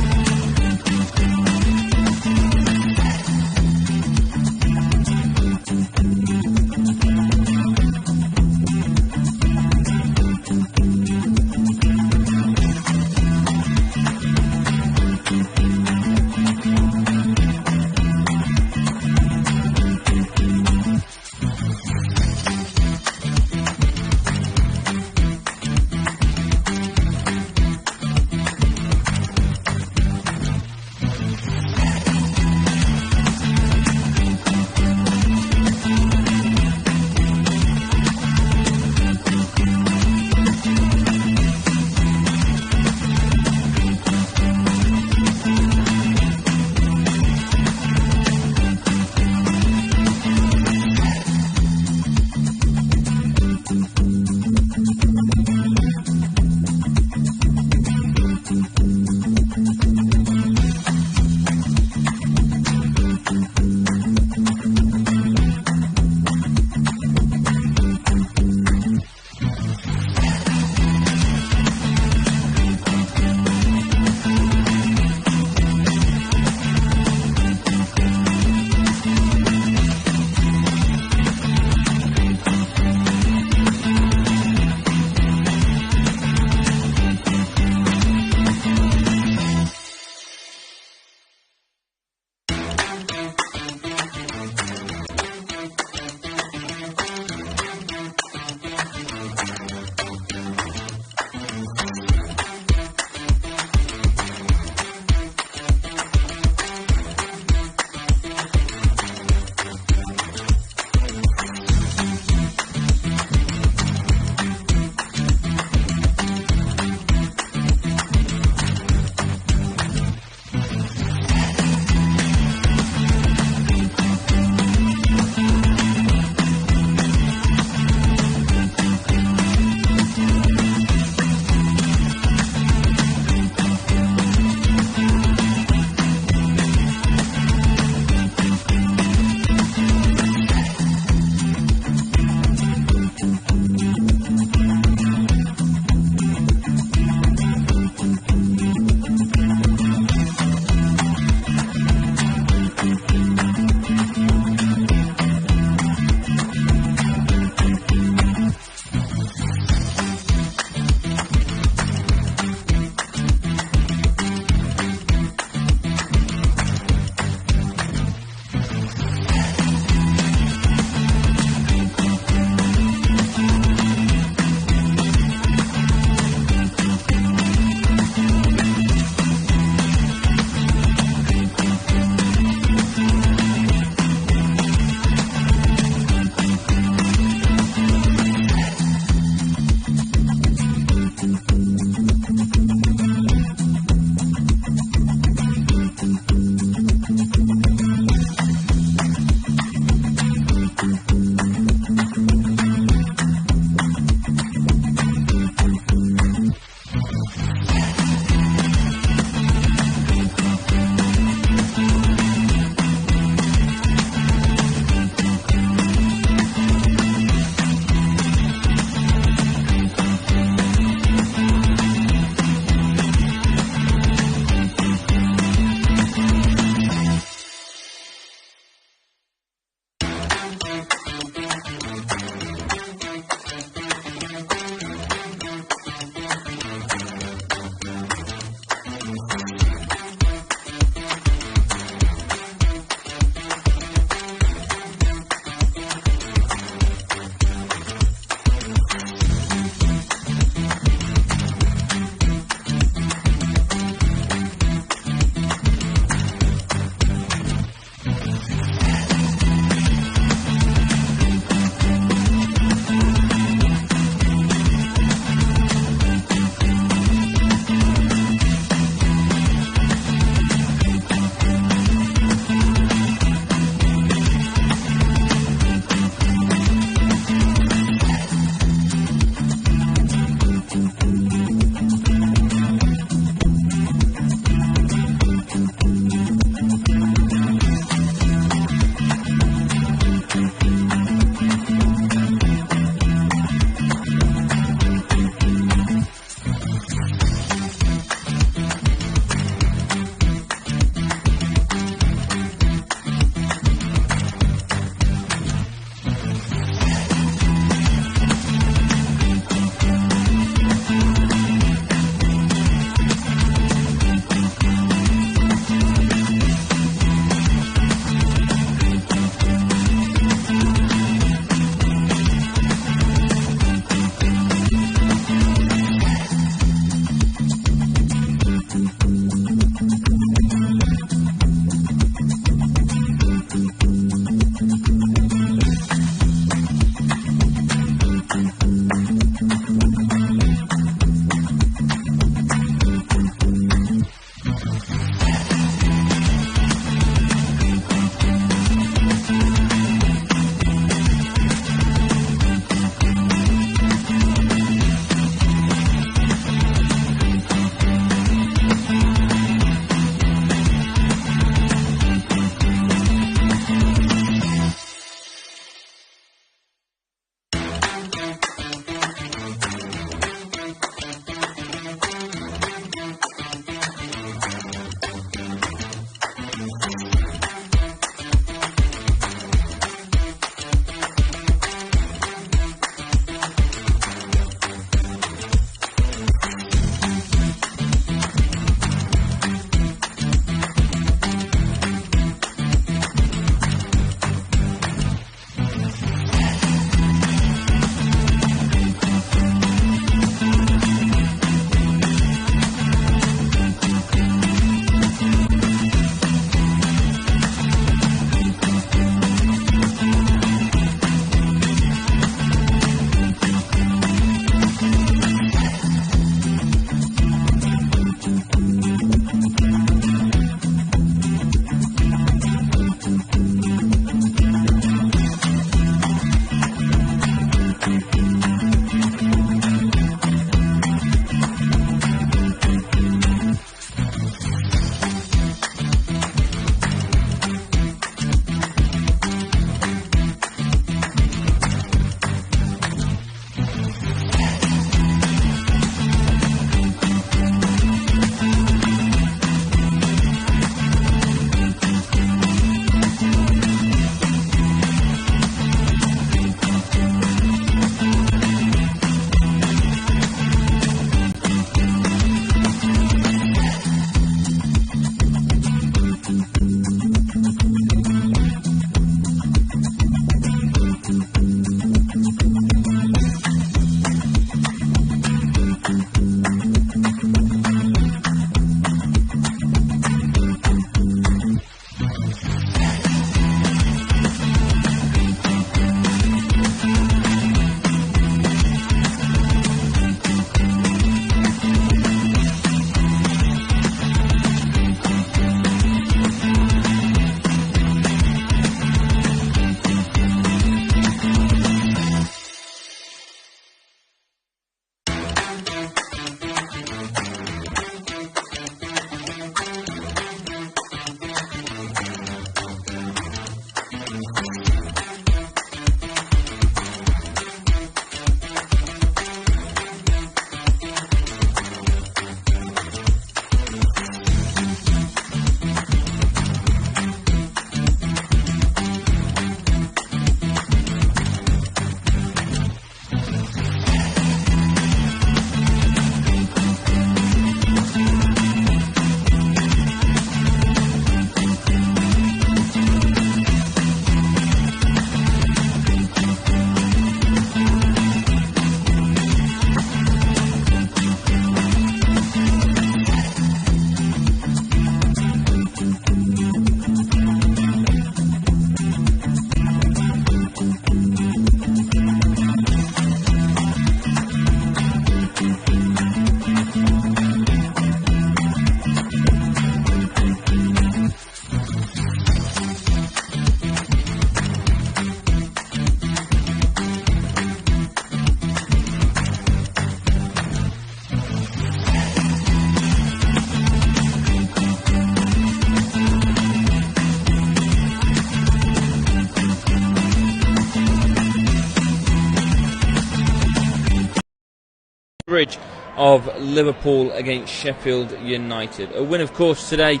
coverage of Liverpool against Sheffield United. A win, of course, today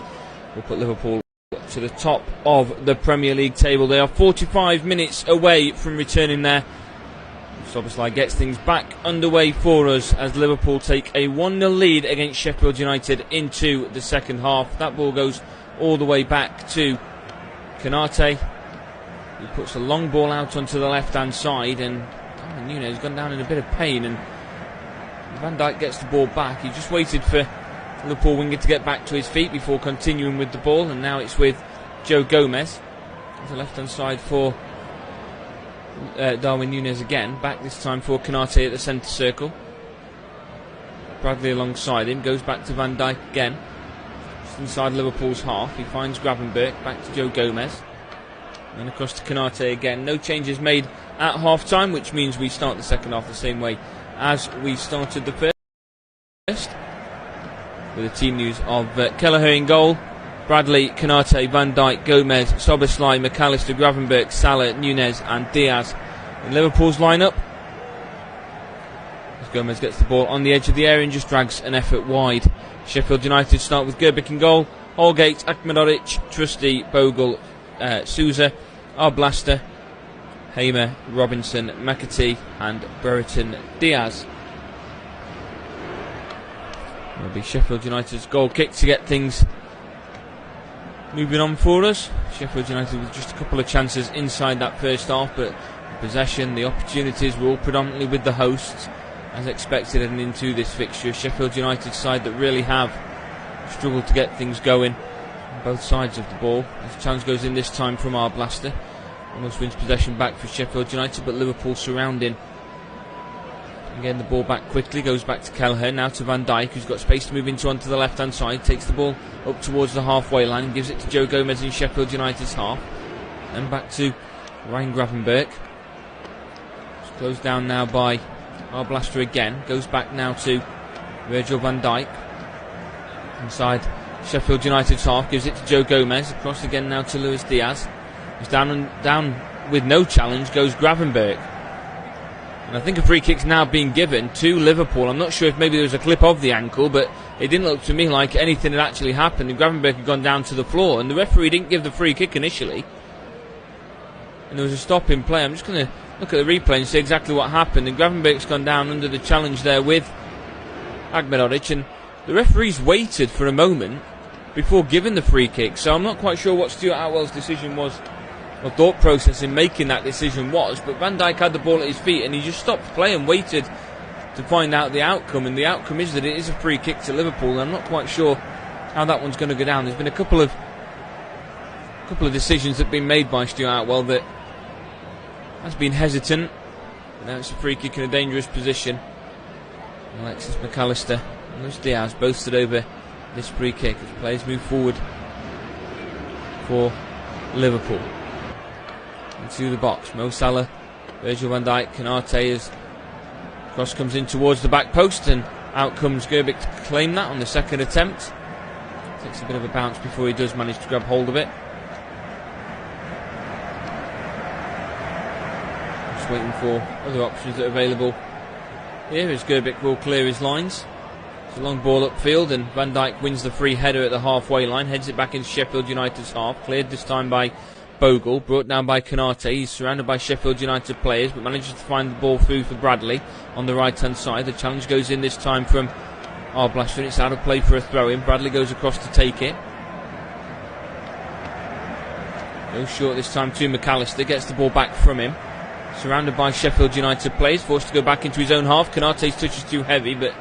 will put Liverpool to the top of the Premier League table. They are 45 minutes away from returning there. Soboslai gets things back underway for us as Liverpool take a 1-0 lead against Sheffield United into the second half. That ball goes all the way back to Konate. He puts a long ball out onto the left-hand side, and Nunes has gone down in a bit of pain, and Van Dijk gets the ball back. He just waited for Liverpool winger to get back to his feet before continuing with the ball, and now it's with Joe Gomez. On the left hand side for Darwin Nunes again, back this time for Konate at the centre circle. Bradley alongside him, goes back to Van Dijk again. Just inside Liverpool's half, he finds Gravenberch, back to Joe Gomez. And across to Konate again. No changes made at half time, which means we start the second half the same way as we started the first. With a team news of Kelleher in goal, Bradley, Konate, Van Dijk, Gomez, Szoboszlai, McAllister, Gravenberch, Salah, Nunes and Diaz in Liverpool's lineup. As Gomez gets the ball on the edge of the area and just drags an effort wide. Sheffield United start with Gerbic in goal, Holgate, Akmadoric, Trusty, Bogle, Souza, Arblaster, Hamer, Robinson, McAtee and Brereton Diaz. It'll be Sheffield United's goal kick to get things moving on for us. Sheffield United with just a couple of chances inside that first half, but the possession, the opportunities were all predominantly with the hosts, as expected heading into this fixture. Sheffield United side that really have struggled to get things going on both sides of the ball. As the challenge goes in this time from Arblaster, almost wins possession back for Sheffield United, but Liverpool surrounding. Again, the ball back quickly, goes back to Kelleher, now to Van Dijk, who's got space to move into onto the left hand side, takes the ball up towards the halfway line and gives it to Joe Gomez in Sheffield United's half. Then back to Ryan Gravenberch. It's closed down now by Arblaster again, goes back now to Virgil van Dijk. Inside Sheffield United's half, gives it to Joe Gomez, across again now to Luis Diaz. He's down with no challenge, goes Gravenberch. And I think a free kick's now being given to Liverpool. I'm not sure if maybe there was a clip of the ankle, but it didn't look to me like anything had actually happened. And Gravenberch had gone down to the floor, and the referee didn't give the free kick initially. And there was a stop in play. I'm just going to look at the replay and see exactly what happened. And Gravenberch's gone down under the challenge there with Akmadoric, and the referee's waited for a moment before giving the free kick. So I'm not quite sure what Stuart Atwell's decision was, or thought process in making that decision was, but Van Dijk had the ball at his feet and he just stopped play and waited to find out the outcome, and the outcome is that it is a free kick to Liverpool. And I'm not quite sure how that one's going to go down. There's been a couple of decisions that have been made by Stuart Atwell that has been hesitant. Now it's a free kick in a dangerous position. Alexis McAllister and Luis Diaz both stood over this free kick as players move forward for Liverpool. Into the box, Mo Salah, Virgil van Dijk, Konate, as cross comes in towards the back post, and out comes Gerbic to claim that on the second attempt. Takes a bit of a bounce before he does manage to grab hold of it. Just waiting for other options that are available here as Gerbic will clear his lines. It's a long ball upfield, and Van Dijk wins the free header at the halfway line, heads it back into Sheffield United's half, cleared this time by Bogle, brought down by Konate. He's surrounded by Sheffield United players, but manages to find the ball through for Bradley on the right hand side. The challenge goes in this time from Arblaster, and it's out of play for a throw in. Bradley goes across to take it, goes short this time to McAllister, gets the ball back from him, surrounded by Sheffield United players, forced to go back into his own half. Konate's touch is too heavy, but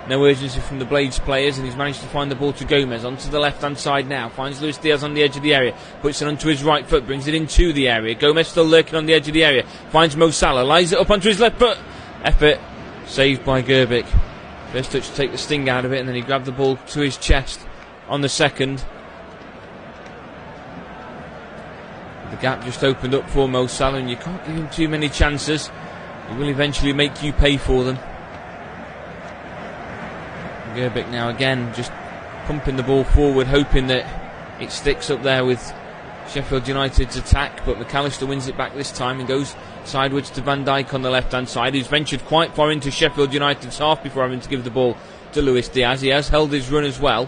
no urgency from the Blades players, and he's managed to find the ball to Gomez onto the left hand side now. Finds Luis Diaz on the edge of the area, puts it onto his right foot, brings it into the area. Gomez still lurking on the edge of the area, finds Mo Salah, lies it up onto his left foot. Effort saved by Gerbic. First touch to take the sting out of it, and then he grabbed the ball to his chest on the second. The gap just opened up for Mo Salah, and you can't give him too many chances. He will eventually make you pay for them. Gerbic now again just pumping the ball forward, hoping that it sticks up there with Sheffield United's attack, but McAllister wins it back this time and goes sideways to Van Dijk on the left hand side, who's ventured quite far into Sheffield United's half before having to give the ball to Luis Diaz. He has held his run as well.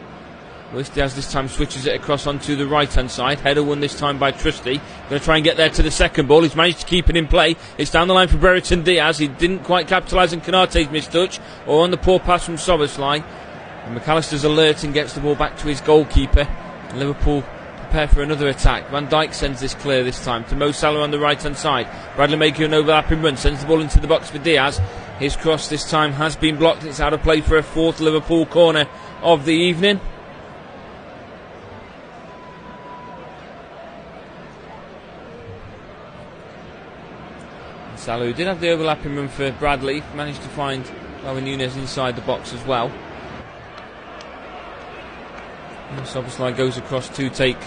Luis Diaz this time switches it across onto the right hand side. Header won this time by Trusty. Going to try and get there to the second ball. He's managed to keep it in play. It's down the line for Brereton Diaz. He didn't quite capitalise on Konate's mistouch or on the poor pass from Szoboszlai. And McAllister's alert and gets the ball back to his goalkeeper. And Liverpool prepare for another attack. Van Dijk sends this clear this time to Mo Salah on the right hand side. Bradley making an overlapping run, sends the ball into the box for Diaz. His cross this time has been blocked. It's out of play for a fourth Liverpool corner of the evening. Salah, who did have the overlapping run for Bradley, managed to find Nunes inside the box as well. Szoboszlai goes across to take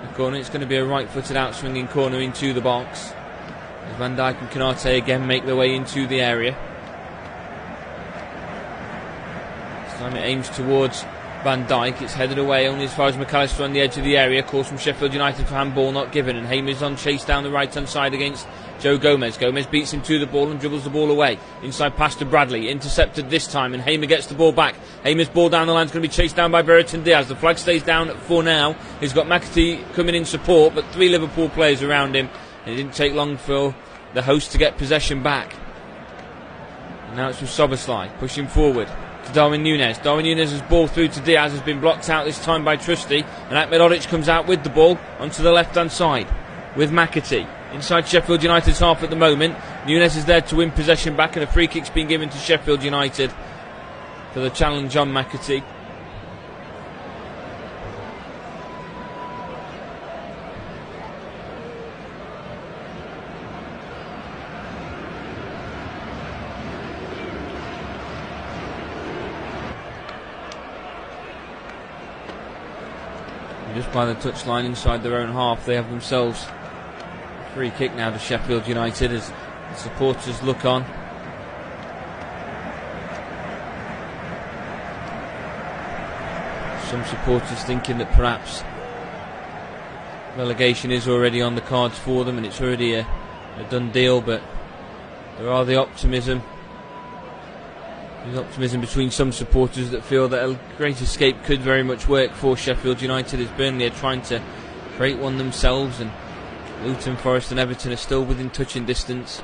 the corner. It's going to be a right-footed out-swinging corner into the box, as Van Dijk and Konate again make their way into the area. This time it aims towards Van Dijk. It's headed away only as far as McAllister on the edge of the area. Calls from Sheffield United for handball not given, and Hamer's on chase down the right-hand side against Joe Gomez. Gomez beats him to the ball and dribbles the ball away. Inside pass to Bradley. Intercepted this time, and Hamer gets the ball back. Hamer's ball down the line is going to be chased down by Brereton Diaz. The flag stays down for now. He's got McAtee coming in support, but 3 Liverpool players around him. And it didn't take long for the host to get possession back. And now it's with Szoboszlai pushing forward to Darwin Nunes. Darwin Nunes' ball through to Diaz has been blocked out this time by Trusty, and Ahmedhodzic comes out with the ball onto the left-hand side with McAtee. Inside Sheffield United's half at the moment. Nunes is there to win possession back, and a free kick's been given to Sheffield United for the challenge on McAtee. And just by the touchline inside their own half, they have themselves free kick now to Sheffield United as the supporters look on. Some supporters thinking that perhaps relegation is already on the cards for them and it's already a done deal, but there are the optimism. There's optimism between some supporters that feel that a great escape could very much work for Sheffield United, as Burnley are trying to create one themselves, and Luton, Forest and Everton are still within touching distance.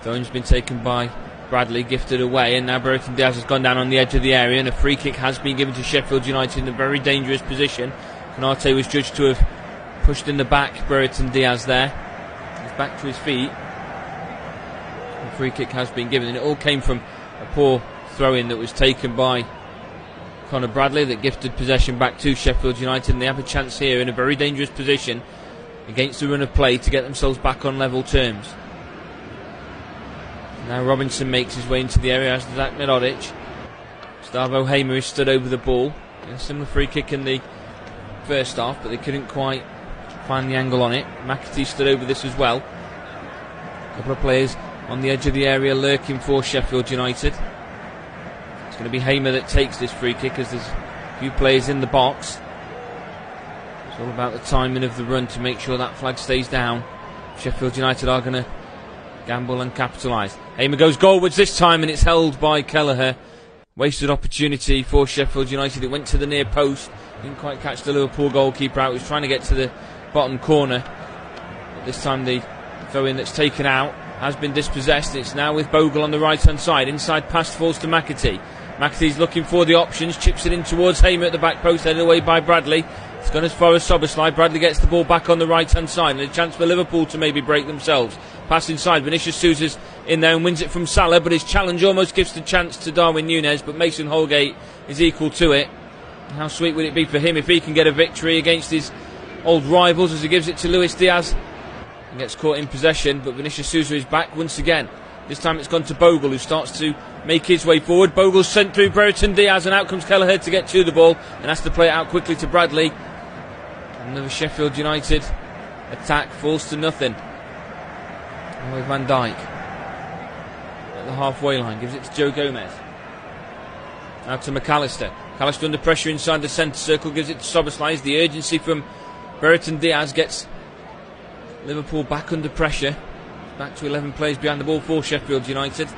Throw-in's been taken by Bradley, gifted away, and now Brereton Diaz has gone down on the edge of the area, and a free kick has been given to Sheffield United in a very dangerous position. Konate was judged to have pushed in the back Brereton Diaz there. He's back to his feet. A free kick has been given, and it all came from a poor throw-in that was taken by Conor Bradley that gifted possession back to Sheffield United, and they have a chance here in a very dangerous position against the run of play to get themselves back on level terms. Now Robinson makes his way into the area, as does Ahmedhodzic. Gustavo Hamer is stood over the ball. A similar free kick in the first half, but they couldn't quite find the angle on it. McAtee stood over this as well. A couple of players on the edge of the area lurking for Sheffield United. It's going to be Hamer that takes this free kick, as there's a few players in the box. It's all about the timing of the run to make sure that flag stays down. Sheffield United are going to gamble and capitalise. Hamer goes goalwards this time, and it's held by Kelleher. Wasted opportunity for Sheffield United. It went to the near post. Didn't quite catch the Liverpool goalkeeper out. He was trying to get to the bottom corner. But this time the throw-in that's taken out has been dispossessed. It's now with Bogle on the right-hand side. Inside pass falls to McAtee. McAtee's looking for the options. Chips it in towards Hamer at the back post. Headed away by Bradley. It's gone as far as Szoboszlai. Bradley gets the ball back on the right-hand side, and a chance for Liverpool to maybe break themselves. Pass inside. Vinicius Sousa's in there and wins it from Salah, but his challenge almost gives the chance to Darwin Nunes, but Mason Holgate is equal to it. How sweet would it be for him if he can get a victory against his old rivals, as he gives it to Luis Diaz and gets caught in possession, but Vinicius Sousa is back once again. This time it's gone to Bogle, who starts to make his way forward. Bogle's sent through Brereton Diaz, and out comes Kelleher to get to the ball and has to play it out quickly to Bradley. Another Sheffield United attack falls to nothing. And with Van Dijk at the halfway line, gives it to Joe Gomez. Now to McAllister. McAllister under pressure inside the centre circle, gives it to Szoboszlai. The urgency from Brereton Diaz gets Liverpool back under pressure. Back to 11 players behind the ball for Sheffield United.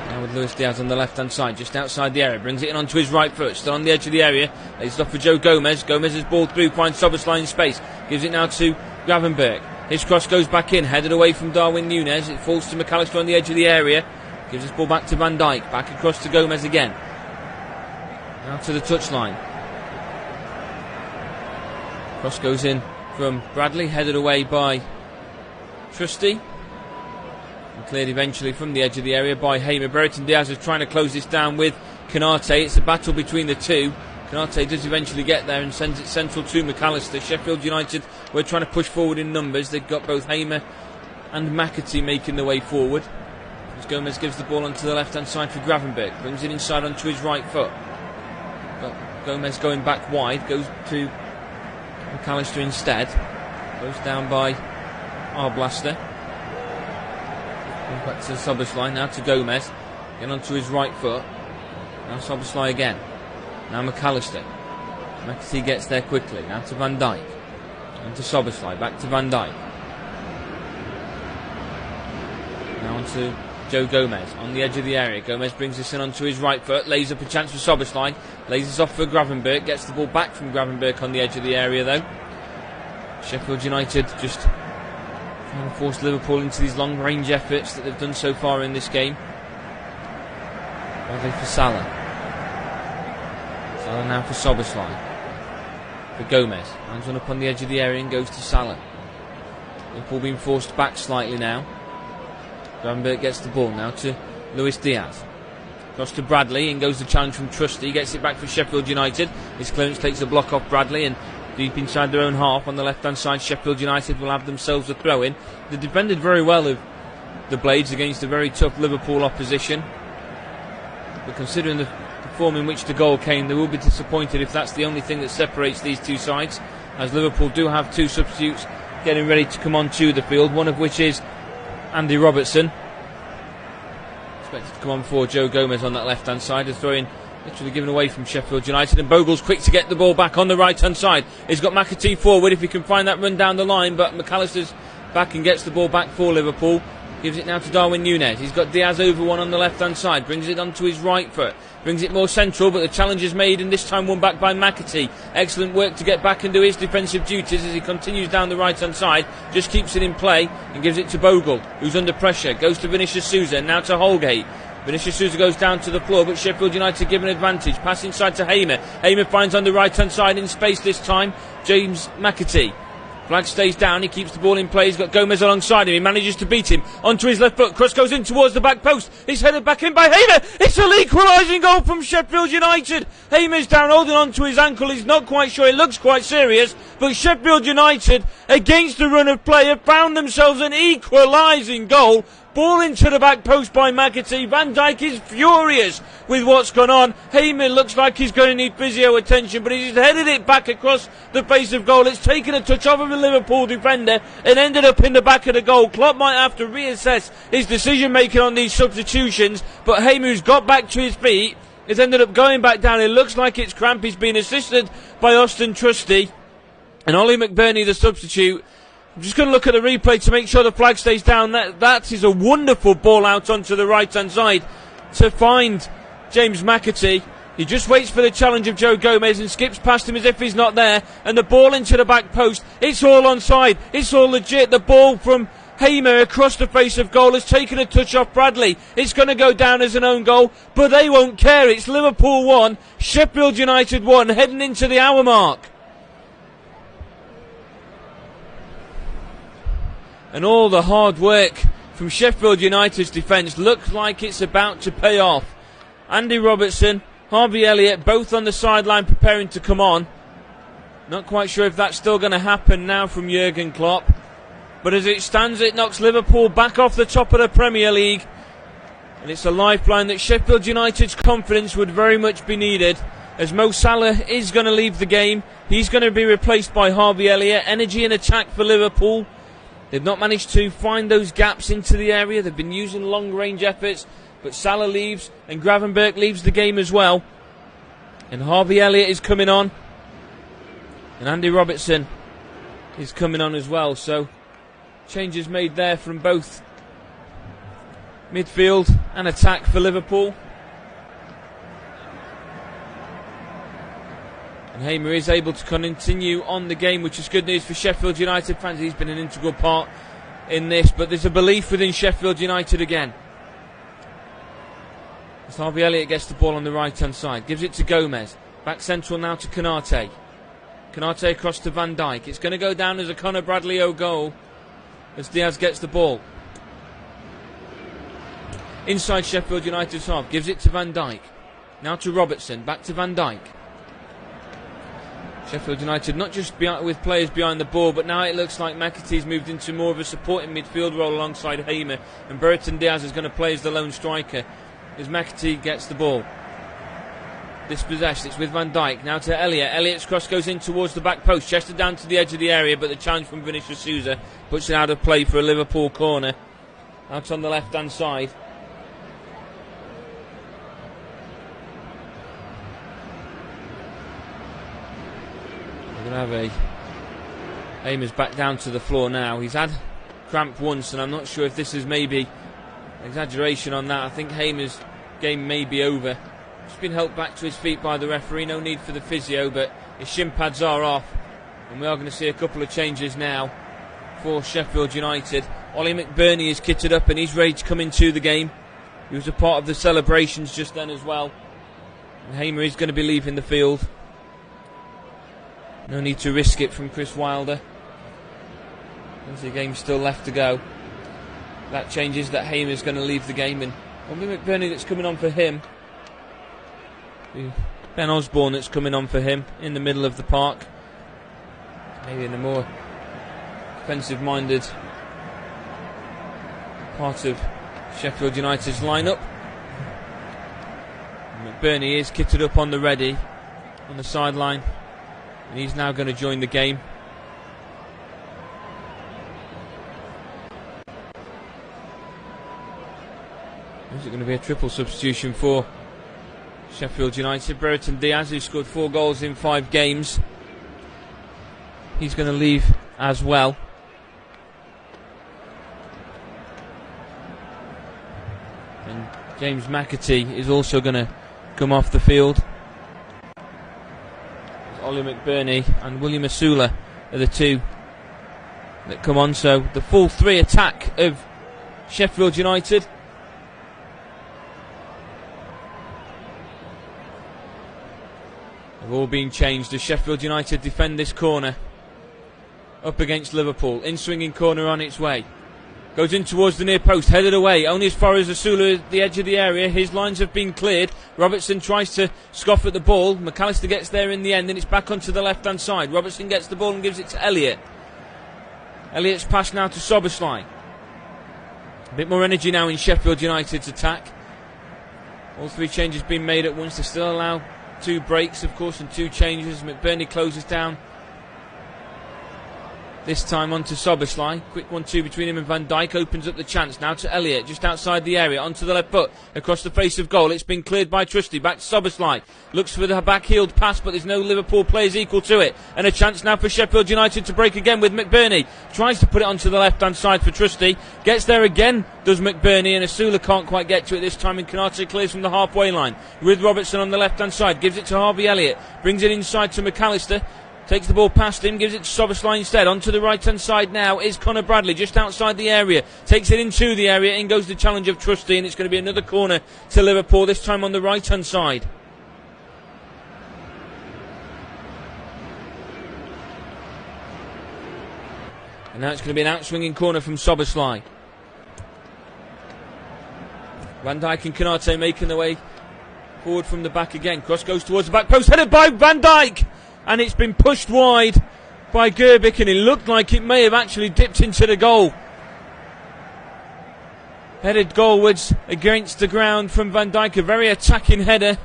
Now with Luis Diaz on the left-hand side, just outside the area, brings it in onto his right foot, still on the edge of the area, lays it off for Joe Gomez. Gomez's ball through, finds Szoboszlai in space, gives it now to Gravenberg. His cross goes back in, headed away from Darwin Nunes. It falls to McAllister on the edge of the area, gives his ball back to Van Dijk, back across to Gomez again. Now to the touchline. Cross goes in from Bradley, headed away by Trusty. And cleared eventually from the edge of the area by Hamer. Brereton Diaz is trying to close this down with Konate. It's a battle between the two. Konate does eventually get there and sends it central to McAllister. Sheffield United were trying to push forward in numbers. They've got both Hamer and McAtee making the way forward. As Gomez gives the ball onto the left hand side for Gravenberch. Brings it inside onto his right foot. But Gomez going back wide. Goes to McAllister instead. Goes down by Arblaster. Goes back to Soboslai. Now to Gomez. Again onto his right foot. Now Soboslai again. Now McAllister. McAtee gets there quickly. Now to Van Dijk. And to Soboslai. Back to Van Dijk. Now on to Joe Gomez on the edge of the area. Gomez brings this in onto his right foot. Lays up a chance for Soboslai. Lays this off for Gravenberch. Gets the ball back from Gravenberch on the edge of the area though. Sheffield United just trying to force Liverpool into these long range efforts that they've done so far in this game. Bradley for Salah. Salah now for Soboslai. For Gomez. Hands one up on the edge of the area and goes to Salah. Liverpool being forced back slightly now. Gravenberch gets the ball now to Luis Diaz. Across to Bradley, in goes the challenge from Trusty. Gets it back for Sheffield United. His clearance takes a block off Bradley, and deep inside their own half on the left hand side, Sheffield United will have themselves a throw in. They defended very well of the Blades against a very tough Liverpool opposition. But considering the form in which the goal came, they will be disappointed if that's the only thing that separates these two sides, as Liverpool do have two substitutes getting ready to come onto the field, one of which is Andy Robertson. Expected to come on for Joe Gomez on that left hand side. A throw in literally given away from Sheffield United, and Bogle's quick to get the ball back on the right hand side. He's got McAtee forward if he can find that run down the line, but McAllister's back and gets the ball back for Liverpool. Gives it now to Darwin Nunes. He's got Diaz over one on the left hand side. Brings it onto his right foot. Brings it more central, but the challenge is made, and this time won back by McAtee. Excellent work to get back and do his defensive duties as he continues down the right hand side. Just keeps it in play and gives it to Bogle, who's under pressure. Goes to Vinicius Souza. Now to Holgate. Vinicius Souza goes down to the floor, but Sheffield United given advantage. Pass inside to Hamer. Hamer finds on the right hand side in space this time James McAtee. Flag stays down, he keeps the ball in play. He's got Gomez alongside him. He manages to beat him onto his left foot. Cross goes in towards the back post. He's headed back in by Hamer. It's an equalising goal from Sheffield United. Hamer's down holding on to his ankle. He's not quite sure. It looks quite serious. But Sheffield United, against the run of play, have found themselves an equalising goal. Ball into the back post by McAtee. Van Dijk is furious with what's gone on. Hamer looks like he's going to need physio attention, but he's headed it back across the face of goal. It's taken a touch off of a Liverpool defender and ended up in the back of the goal. Klopp might have to reassess his decision making on these substitutions, but Hamer, who's got back to his feet, has ended up going back down. It looks like it's cramp. He's been assisted by Austin Trusty, and Ollie McBurney, the substitute. I'm just going to look at the replay to make sure the flag stays down. That is a wonderful ball out onto the right hand side to find James McAtee. He just waits for the challenge of Joe Gomez and skips past him as if he's not there, and the ball into the back post. It's all onside. It's all legit. The ball from Hamer across the face of goal has taken a touch off Bradley. It's going to go down as an own goal, but they won't care. It's Liverpool 1, Sheffield United 1, heading into the hour mark. And all the hard work from Sheffield United's defence looks like it's about to pay off. Andy Robertson, Harvey Elliott, both on the sideline preparing to come on. Not quite sure if that's still going to happen now from Jürgen Klopp. But as it stands, it knocks Liverpool back off the top of the Premier League. And it's a lifeline that Sheffield United's confidence would very much be needed, as Mo Salah is going to leave the game. He's going to be replaced by Harvey Elliott. Energy and attack for Liverpool. They've not managed to find those gaps into the area. They've been using long-range efforts, but Salah leaves and Gravenberch leaves the game as well. And Harvey Elliott is coming on. And Andy Robertson is coming on as well. So changes made there from both midfield and attack for Liverpool. And Hamer is able to continue on the game, which is good news for Sheffield United fans. He's been an integral part in this, but there's a belief within Sheffield United again. As Harvey Elliott gets the ball on the right hand side, gives it to Gomez, back central now to Konate. Konate across to Van Dijk. It's going to go down as a Conor Bradley goal as Diaz gets the ball. inside Sheffield United's half, gives it to Van Dijk. Now to Robertson, back to Van Dijk. Sheffield United not just with players behind the ball, but now it looks like McAtee's moved into more of a supporting midfield role alongside Hamer, and Burton Diaz is going to play as the lone striker as McAtee gets the ball. Dispossessed, it's with Van Dijk, now to Elliott. Elliott's cross goes in towards the back post, Chester down to the edge of the area, but the challenge from Vinicius Souza puts it out of play for a Liverpool corner. Out on the left hand side. We're going to have Hamer's back down to the floor now. He's had cramp once, and I'm not sure if this is maybe exaggeration on that. I think Hamer's game may be over. Just been helped back to his feet by the referee. No need for the physio, but his shin pads are off, and we are going to see a couple of changes now for Sheffield United. Ollie McBurney is kitted up and he's ready to come into the game. He was a part of the celebrations just then as well. And Hamer is going to be leaving the field. No need to risk it from Chris Wilder. There's a game still left to go. That changes that Hamer's going to leave the game, and Ollie McBurney that's coming on for him. Ben Osborne that's coming on for him in the middle of the park. Maybe in a more defensive-minded part of Sheffield United's lineup. McBurney is kitted up on the ready on the sideline, and he's now going to join the game. Is it going to be a triple substitution for Sheffield United? Brereton Diaz, who scored 4 goals in 5 games, he's going to leave as well. And James McAtee is also going to come off the field. Ollie McBurney and William Asula are the two that come on. So the full 3 attack of Sheffield United. They've all been changed as Sheffield United defend this corner up against Liverpool. In swinging corner on its way. Goes in towards the near post, headed away, only as far as Asula at the edge of the area. His lines have been cleared. Robertson tries to scoff at the ball. McAllister gets there in the end, and it's back onto the left hand side. Robertson gets the ball and gives it to Elliott. Elliott's pass now to Soboslai. A bit more energy now in Sheffield United's attack. All 3 changes being made at once. They still allow 2 breaks, of course, and 2 changes. McBurney closes down. This time on to Soboslai. Quick 1-2 between him and Van Dijk opens up the chance. Now to Elliott, just outside the area, onto the left foot, across the face of goal. It's been cleared by Trusty. Back to Soboslai. Looks for the back-heeled pass, but there's no Liverpool players equal to it. And a chance now for Sheffield United to break again with McBurney. Tries to put it onto the left-hand side for Trusty. Gets there again, does McBurney, and Asula can't quite get to it this time, and Konate clears from the halfway line. With Robertson on the left-hand side, gives it to Harvey Elliott. Brings it inside to McAllister. Takes the ball past him, gives it to Soboslai instead. Onto the right-hand side now is Conor Bradley, just outside the area. Takes it into the area, in goes the challenge of Trusty, and it's going to be another corner to Liverpool, this time on the right-hand side. And now it's going to be an out-swinging corner from Soboslai. Van Dijk and Konate making their way forward from the back again. Cross goes towards the back post, headed by Van Dijk! And it's been pushed wide by Gerbic, and it looked like it may have actually dipped into the goal. Headed goalwards against the ground from Van Dijk, a very attacking header.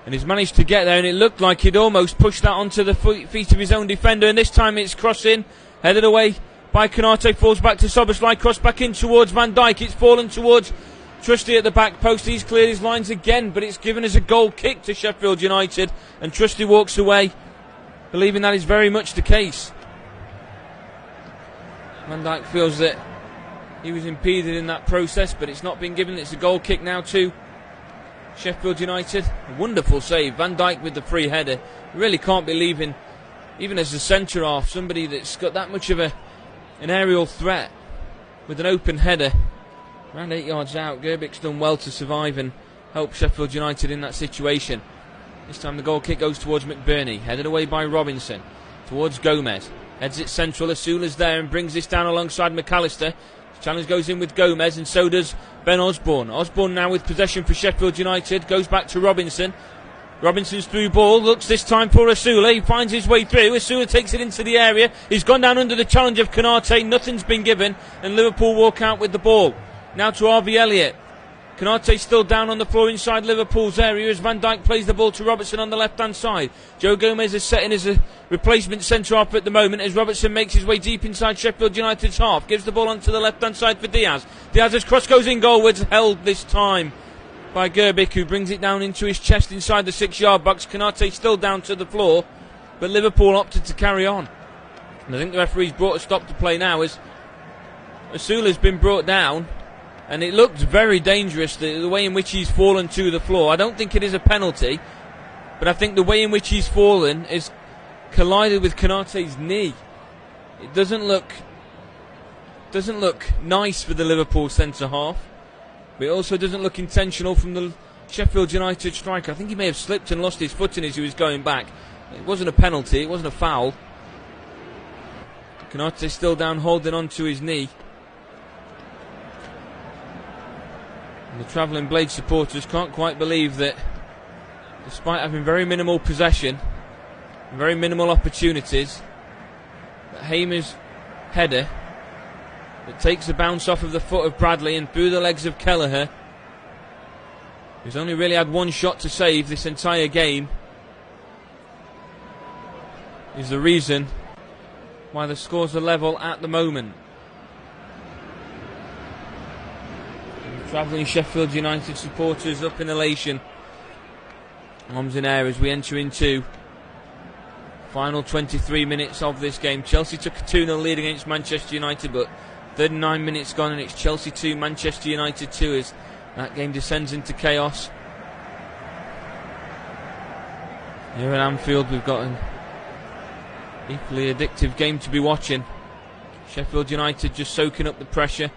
And he's managed to get there, and it looked like he'd almost pushed that onto the feet of his own defender. And this time it's crossing, headed away by Konate, falls back to Soboslai, cross back in towards Van Dijk. It's fallen towards Trusty at the back post. He's cleared his lines again, but it's given us a goal kick to Sheffield United, and Trusty walks away believing that is very much the case. Van Dijk feels that he was impeded in that process, but it's not been given. It's a goal kick now to Sheffield United. A wonderful save, Van Dijk with the free header. Really can't believe in, even as a centre half, somebody that's got that much of an aerial threat with an open header. Around 8 yards out, Gerbic's done well to survive and help Sheffield United in that situation. This time the goal kick goes towards McBurney, headed away by Robinson, towards Gomez. Heads it central, Asula's there and brings this down alongside McAllister. Challenge goes in with Gomez, and so does Ben Osborne. Osborne now with possession for Sheffield United. Goes back to Robinson. Robinson's through ball. Looks this time for Asula. He finds his way through. Asula takes it into the area. He's gone down under the challenge of Konate. Nothing's been given. And Liverpool walk out with the ball. Now to Harvey Elliott. Konate still down on the floor inside Liverpool's area as Van Dijk plays the ball to Robertson on the left-hand side. Joe Gomez is set in as a replacement centre-half at the moment as Robertson makes his way deep inside Sheffield United's half. Gives the ball onto the left-hand side for Diaz. Diaz's cross goes in goalwards, held this time by Gerbic, who brings it down into his chest inside the 6-yard box. Konate still down to the floor, but Liverpool opted to carry on. And I think the referee's brought a stop to play now as Asula's been brought down. And it looked very dangerous, the way in which he's fallen to the floor. I don't think it is a penalty, but I think the way in which he's fallen is collided with Konate's knee. It doesn't look nice for the Liverpool centre-half, but it also doesn't look intentional from the Sheffield United striker. I think he may have slipped and lost his footing as he was going back. It wasn't a penalty, it wasn't a foul. Konate still down, holding on to his knee. And the Travelling Blade supporters can't quite believe that, despite having very minimal possession and very minimal opportunities, that Hamer's header that takes a bounce off of the foot of Bradley and through the legs of Kelleher, who's only really had one shot to save this entire game, is the reason why the scores are level at the moment. Travelling Sheffield United supporters up in elation. Arms in air as we enter into final 23 minutes of this game. Chelsea took a 2-0 lead against Manchester United, but 39 minutes gone and it's Chelsea 2, Manchester United 2 as that game descends into chaos. Here at Anfield we've got an equally addictive game to be watching. Sheffield United just soaking up the pressure,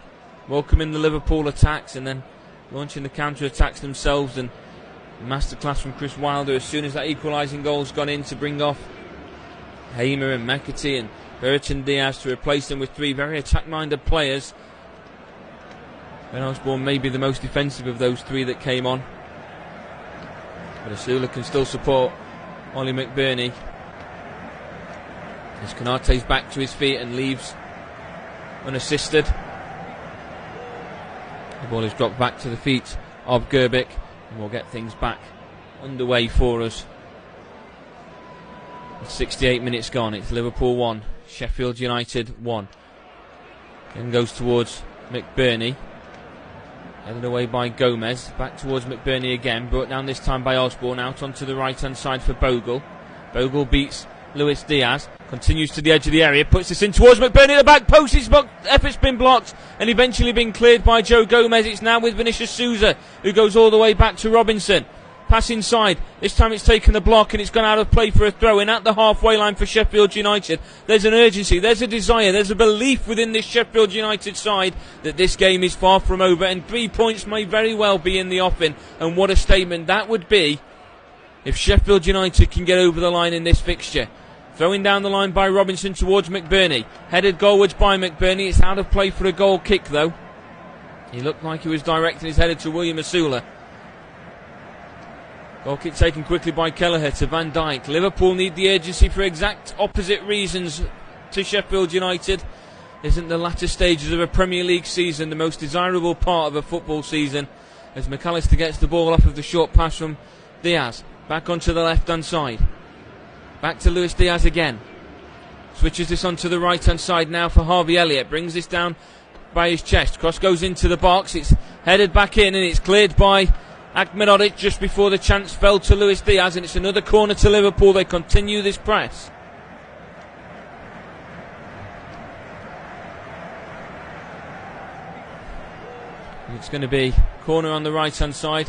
welcoming the Liverpool attacks and then launching the counter-attacks themselves, and masterclass from Chris Wilder as soon as that equalising goal's gone in to bring off Hamer and McAtee and Burton Diaz to replace them with three very attack-minded players. Ben Osborne may be the most defensive of those three that came on, but Asula can still support Ollie McBurney as Konate's back to his feet and leaves unassisted. The ball is dropped back to the feet of Gerbic, and we'll get things back underway for us. 68 minutes gone. It's Liverpool 1, Sheffield United 1. Then goes towards McBurney, headed away by Gomez. Back towards McBurney again, brought down this time by Osborne. Out onto the right hand side for Bogle. Bogle beats Luis Diaz, continues to the edge of the area, puts this in towards McBurney at the back post. His effort's been blocked and eventually been cleared by Joe Gomez. It's now with Vinicius Souza, who goes all the way back to Robinson. Pass inside, this time it's taken the block and it's gone out of play for a throw in at the halfway line for Sheffield United. There's an urgency, there's a desire, there's a belief within this Sheffield United side that this game is far from over and 3 points may very well be in the offing. And what a statement that would be if Sheffield United can get over the line in this fixture. Throwing down the line by Robinson towards McBurney. Headed goalwards by McBurney. It's out of play for a goal kick though. He looked like he was directing his header to William Asula. Goal kick taken quickly by Kelleher to Van Dijk. Liverpool need the urgency for exact opposite reasons to Sheffield United. Isn't the latter stages of a Premier League season the most desirable part of a football season? As McAllister gets the ball off of the short pass from Diaz. Back onto the left hand side. Back to Luis Diaz again. Switches this onto the right hand side now for Harvey Elliott. Brings this down by his chest. Cross goes into the box. It's headed back in and it's cleared by Ahmedhodzic just before the chance fell to Luis Diaz, and it's another corner to Liverpool. They continue this press. It's going to be corner on the right hand side.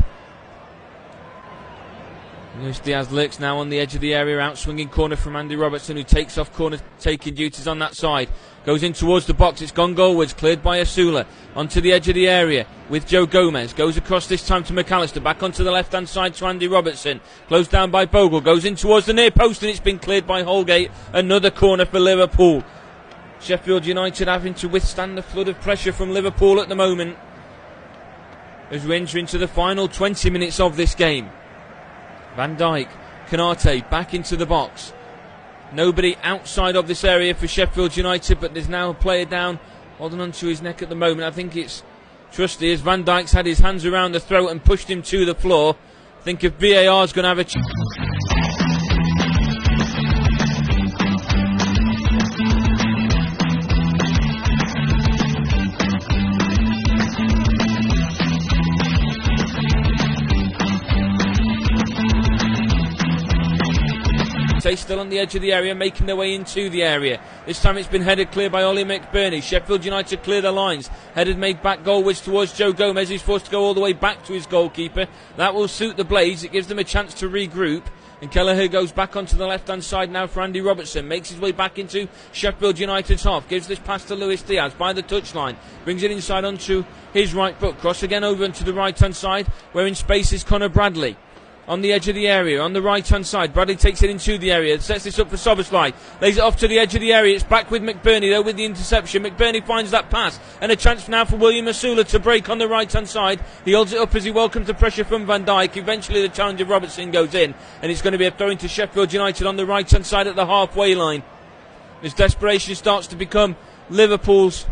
Luis Diaz lurks now on the edge of the area, out swinging corner from Andy Robertson, who takes off corner taking duties on that side. Goes in towards the box, it's gone goalwards, cleared by Asula. Onto the edge of the area with Joe Gomez. Goes across this time to McAllister, back onto the left hand side to Andy Robertson. Closed down by Bogle, goes in towards the near post and it's been cleared by Holgate. Another corner for Liverpool. Sheffield United having to withstand the flood of pressure from Liverpool at the moment as we enter into the final 20 minutes of this game. Van Dijk, Konate back into the box. Nobody outside of this area for Sheffield United, but there's now a player down holding onto his neck at the moment. I think it's Trusty, as Van Dijk's had his hands around the throat and pushed him to the floor. I think if VAR's going to have a still on the edge of the area, making their way into the area. This time it's been headed clear by Ollie McBurney. Sheffield United clear the lines. Headed made back goalwards towards Joe Gomez. He's forced to go all the way back to his goalkeeper. That will suit the Blades. It gives them a chance to regroup. And Kelleher goes back onto the left-hand side now for Andy Robertson. Makes his way back into Sheffield United's half. Gives this pass to Luis Diaz by the touchline. Brings it inside onto his right foot. Cross again over into the right-hand side, where in space is Connor Bradley. On the edge of the area, on the right-hand side. Bradley takes it into the area, sets this up for Soboslai. Lays it off to the edge of the area. It's back with McBurney, though, with the interception. McBurney finds that pass. And a chance now for William Masula to break on the right-hand side. He holds it up as he welcomes the pressure from Van Dijk. Eventually, the challenge of Robertson goes in. And it's going to be a throw into Sheffield United on the right-hand side at the halfway line. As desperation starts to become Liverpool's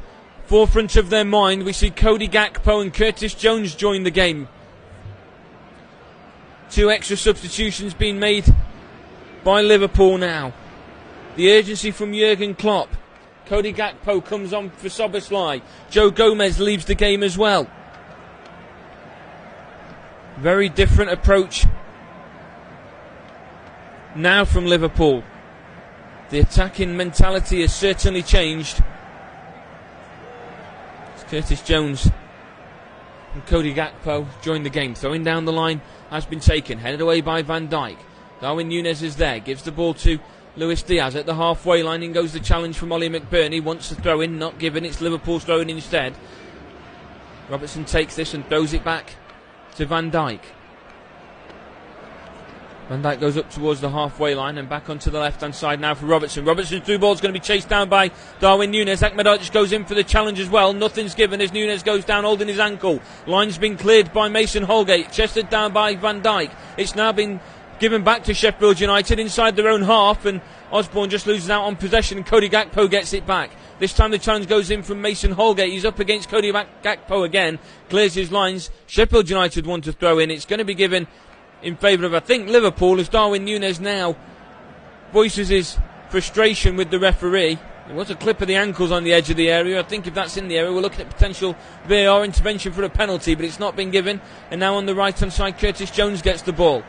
forefront of their mind, we see Cody Gakpo and Curtis Jones join the game. 2 extra substitutions being made by Liverpool now. The urgency from Jürgen Klopp. Cody Gakpo comes on for Soboslai. Joe Gomez leaves the game as well. Very different approach now from Liverpool. The attacking mentality has certainly changed. It's Curtis Jones and Cody Gakpo join the game. Throwing down the line has been taken, headed away by Van Dijk. Darwin Nunes is there, gives the ball to Luis Diaz at the halfway line. In goes the challenge from Ollie McBurney. Wants to throw in, not given. It's Liverpool's throw in instead. Robertson takes this and throws it back to Van Dijk. Van Dijk goes up towards the halfway line and back onto the left-hand side now for Robertson. Robertson's through ball is going to be chased down by Darwin Nunes. Ahmedot just goes in for the challenge as well. Nothing's given as Nunes goes down holding his ankle. Line's been cleared by Mason Holgate. Chested down by Van Dijk. It's now been given back to Sheffield United inside their own half, and Osborne just loses out on possession and Cody Gakpo gets it back. This time the challenge goes in from Mason Holgate. He's up against Cody Gakpo again. Clears his lines. Sheffield United want to throw in. It's going to be given in favour of, I think, Liverpool, as Darwin Nunes now voices his frustration with the referee. There was a clip of the ankles on the edge of the area. I think if that's in the area, we're looking at potential VAR intervention for a penalty, but it's not been given. And now on the right-hand side, Curtis Jones gets the ball.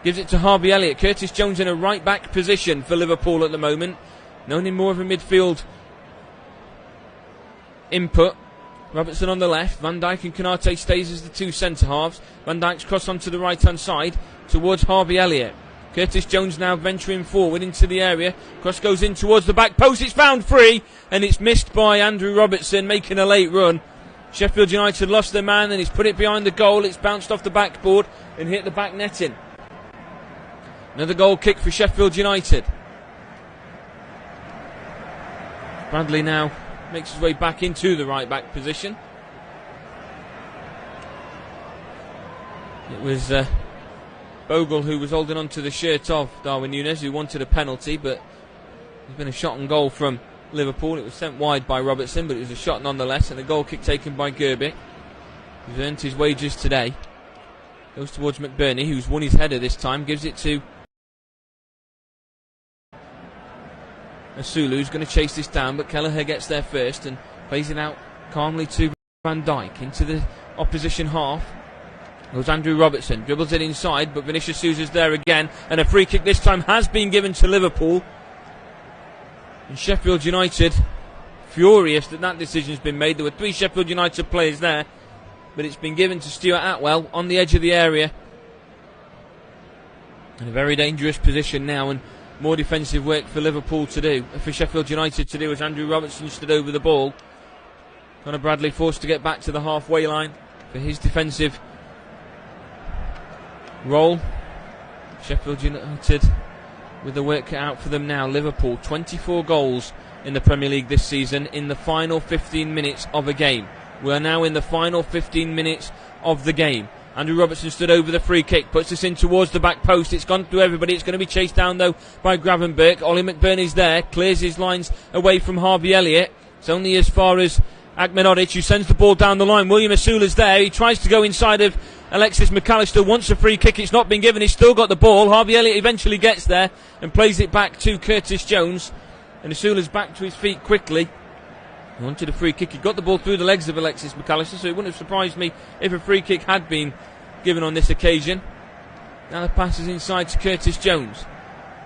Gives it to Harvey Elliott. Curtis Jones in a right-back position for Liverpool at the moment. Known in more of a midfield input. Robertson on the left. Van Dijk and Konate stays as the 2 centre-halves. Van Dijk's cross onto the right-hand side towards Harvey Elliott. Curtis Jones now venturing forward into the area. Cross goes in towards the back post. It's found free, and it's missed by Andrew Robertson, making a late run. Sheffield United lost their man, and he's put it behind the goal. It's bounced off the backboard and hit the back netting. Another goal kick for Sheffield United. Bradley now makes his way back into the right back position. It was Bogle who was holding on to the shirt of Darwin Nunes, who wanted a penalty, but there's been a shot on goal from Liverpool. It was sent wide by Robertson, but it was a shot nonetheless, and a goal kick taken by Gerbic, who's earned his wages today. Goes towards McBurney, who's won his header this time, gives it to Asulu, who's going to chase this down, but Kelleher gets there first and plays it out calmly to Van Dijk into the opposition half. Goes Andrew Robertson, dribbles it inside, but Vinicius Sousa's there again, and a free kick this time has been given to Liverpool. And Sheffield United furious that decision's been made. There were 3 Sheffield United players there, but it's been given to Stuart Atwell on the edge of the area. In a very dangerous position now, and more defensive work for Liverpool to do, for Sheffield United to do, as Andrew Robertson stood over the ball. Connor Bradley forced to get back to the halfway line for his defensive role. Sheffield United with the work cut out for them now. Liverpool, 24 goals in the Premier League this season in the final 15 minutes of a game. We are now in the final 15 minutes of the game. Andrew Robertson stood over the free kick, puts this in towards the back post. It's gone through everybody. It's going to be chased down though by Gravenberch. Ollie McBurney's there, clears his lines away from Harvey Elliott. It's only as far as Ahmedhodzic, who sends the ball down the line. William Asula's there. He tries to go inside of Alexis McAllister. Wants a free kick. It's not been given. He's still got the ball. Harvey Elliott eventually gets there and plays it back to Curtis Jones. And Asula's back to his feet quickly. He wanted a free kick. He got the ball through the legs of Alexis McAllister, so it wouldn't have surprised me if a free kick had been given on this occasion. Now the pass is inside to Curtis Jones.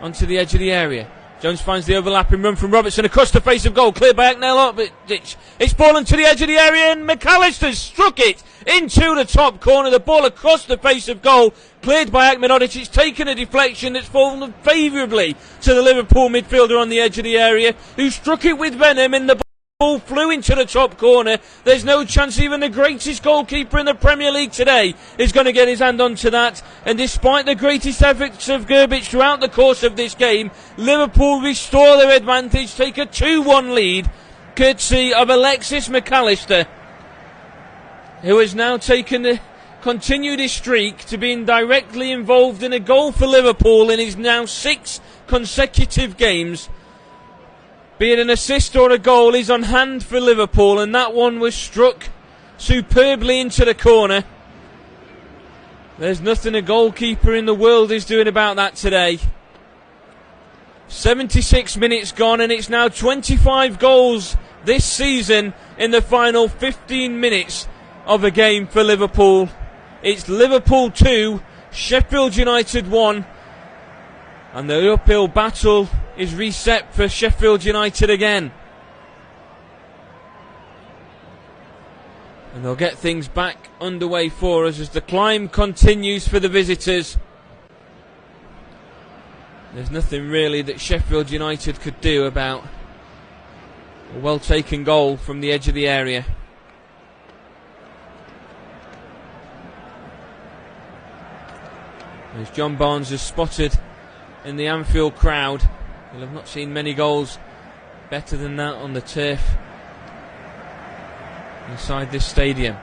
Onto the edge of the area. Jones finds the overlapping run from Robertson across the face of goal. Cleared by Ahmedhodzic. It's fallen to the edge of the area and McAllister struck it into the top corner. The ball across the face of goal. Cleared by Ahmedhodzic. It's taken a deflection that's fallen favourably to the Liverpool midfielder on the edge of the area, who struck it with venom, and the ball flew into the top corner. There's no chance even the greatest goalkeeper in the Premier League today is going to get his hand onto that. And despite the greatest efforts of Grbić throughout the course of this game, Liverpool restore their advantage, take a 2-1 lead, courtesy of Alexis McAllister, who has now continued his streak to being directly involved in a goal for Liverpool in his now 6 consecutive games. Be it an assist or a goal, he's on hand for Liverpool, and that one was struck superbly into the corner. There's nothing a goalkeeper in the world is doing about that today. 76 minutes gone, and it's now 25 goals this season in the final 15 minutes of a game for Liverpool. It's Liverpool 2, Sheffield United 1. And the uphill battle is reset for Sheffield United again. And they'll get things back underway for us as the climb continues for the visitors. There's nothing really that Sheffield United could do about a well taken goal from the edge of the area. As John Barnes has spotted in the Anfield crowd, you'll have not seen many goals better than that on the turf inside this stadium.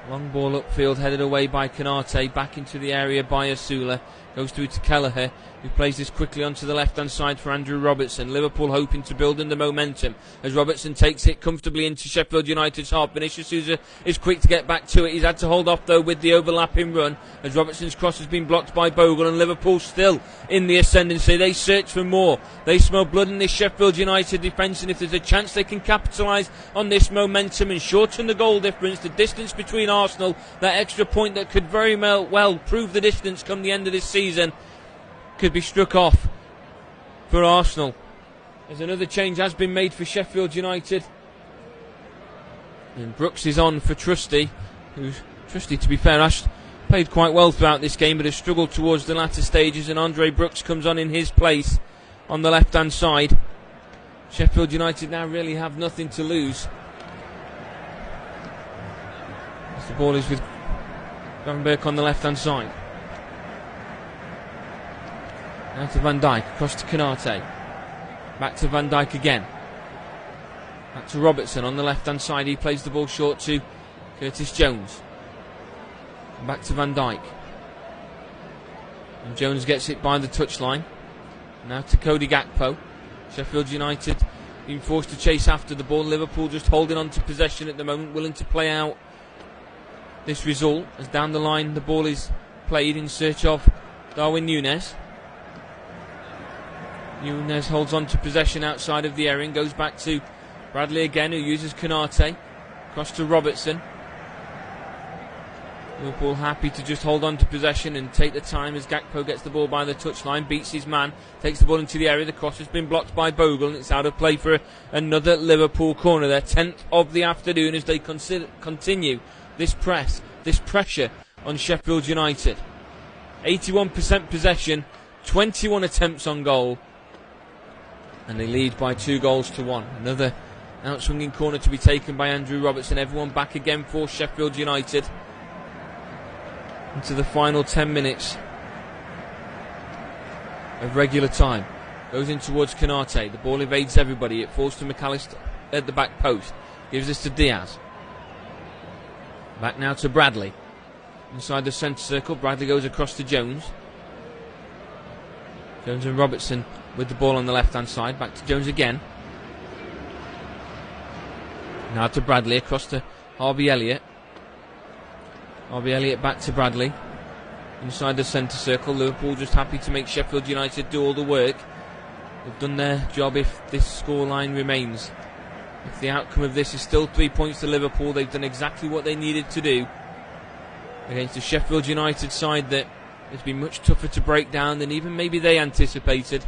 Long ball upfield, headed away by Konate, back into the area by Asula. Goes through to Kelleher, who plays this quickly onto the left-hand side for Andrew Robertson. Liverpool hoping to build in the momentum as Robertson takes it comfortably into Sheffield United's half. Vinicius Souza is quick to get back to it. He's had to hold off, though, with the overlapping run as Robertson's cross has been blocked by Bogle, and Liverpool still in the ascendancy. They search for more. They smell blood in this Sheffield United defence, and if there's a chance they can capitalise on this momentum and shorten the goal difference, the distance between Arsenal, that extra point that could very well prove the distance come the end of this season, could be struck off for Arsenal. As another change has been made for Sheffield United, and Brooks is on for Trusty, who's Trusty, to be fair, has played quite well throughout this game but has struggled towards the latter stages, and Andre Brooks comes on in his place on the left hand side. Sheffield United now really have nothing to lose as the ball is with Gravenberch on the left hand side. Now to Van Dijk, across to Konate. Back to Van Dijk again. Back to Robertson on the left-hand side. He plays the ball short to Curtis Jones. Back to Van Dijk. And Jones gets it by the touchline. Now to Cody Gakpo. Sheffield United being forced to chase after the ball. Liverpool just holding on to possession at the moment, willing to play out this result. As down the line the ball is played in search of Darwin Nunes. Nunes holds on to possession outside of the area and goes back to Bradley again, who uses Konate. Across to Robertson. Liverpool happy to just hold on to possession and take the time as Gakpo gets the ball by the touchline, beats his man, takes the ball into the area. The cross has been blocked by Bogle and it's out of play for another Liverpool corner, their 10th of the afternoon, as they continue this pressure on Sheffield United. 81% possession, 21 attempts on goal, and they lead by 2-1. Another outswinging corner to be taken by Andrew Robertson. Everyone back again for Sheffield United into the final 10 minutes of regular time. Goes in towards Konate. The ball evades everybody. It falls to McAllister at the back post. Gives this to Diaz. Back now to Bradley. Inside the centre circle. Bradley goes across to Jones. Jones and Robertson with the ball on the left-hand side. Back to Jones again. Now to Bradley. Across to Harvey Elliott. Harvey Elliott back to Bradley. Inside the centre circle. Liverpool just happy to make Sheffield United do all the work. They've done their job if this scoreline remains. If the outcome of this is still 3 points to Liverpool, they've done exactly what they needed to do against a Sheffield United side that has been much tougher to break down than even maybe they anticipated.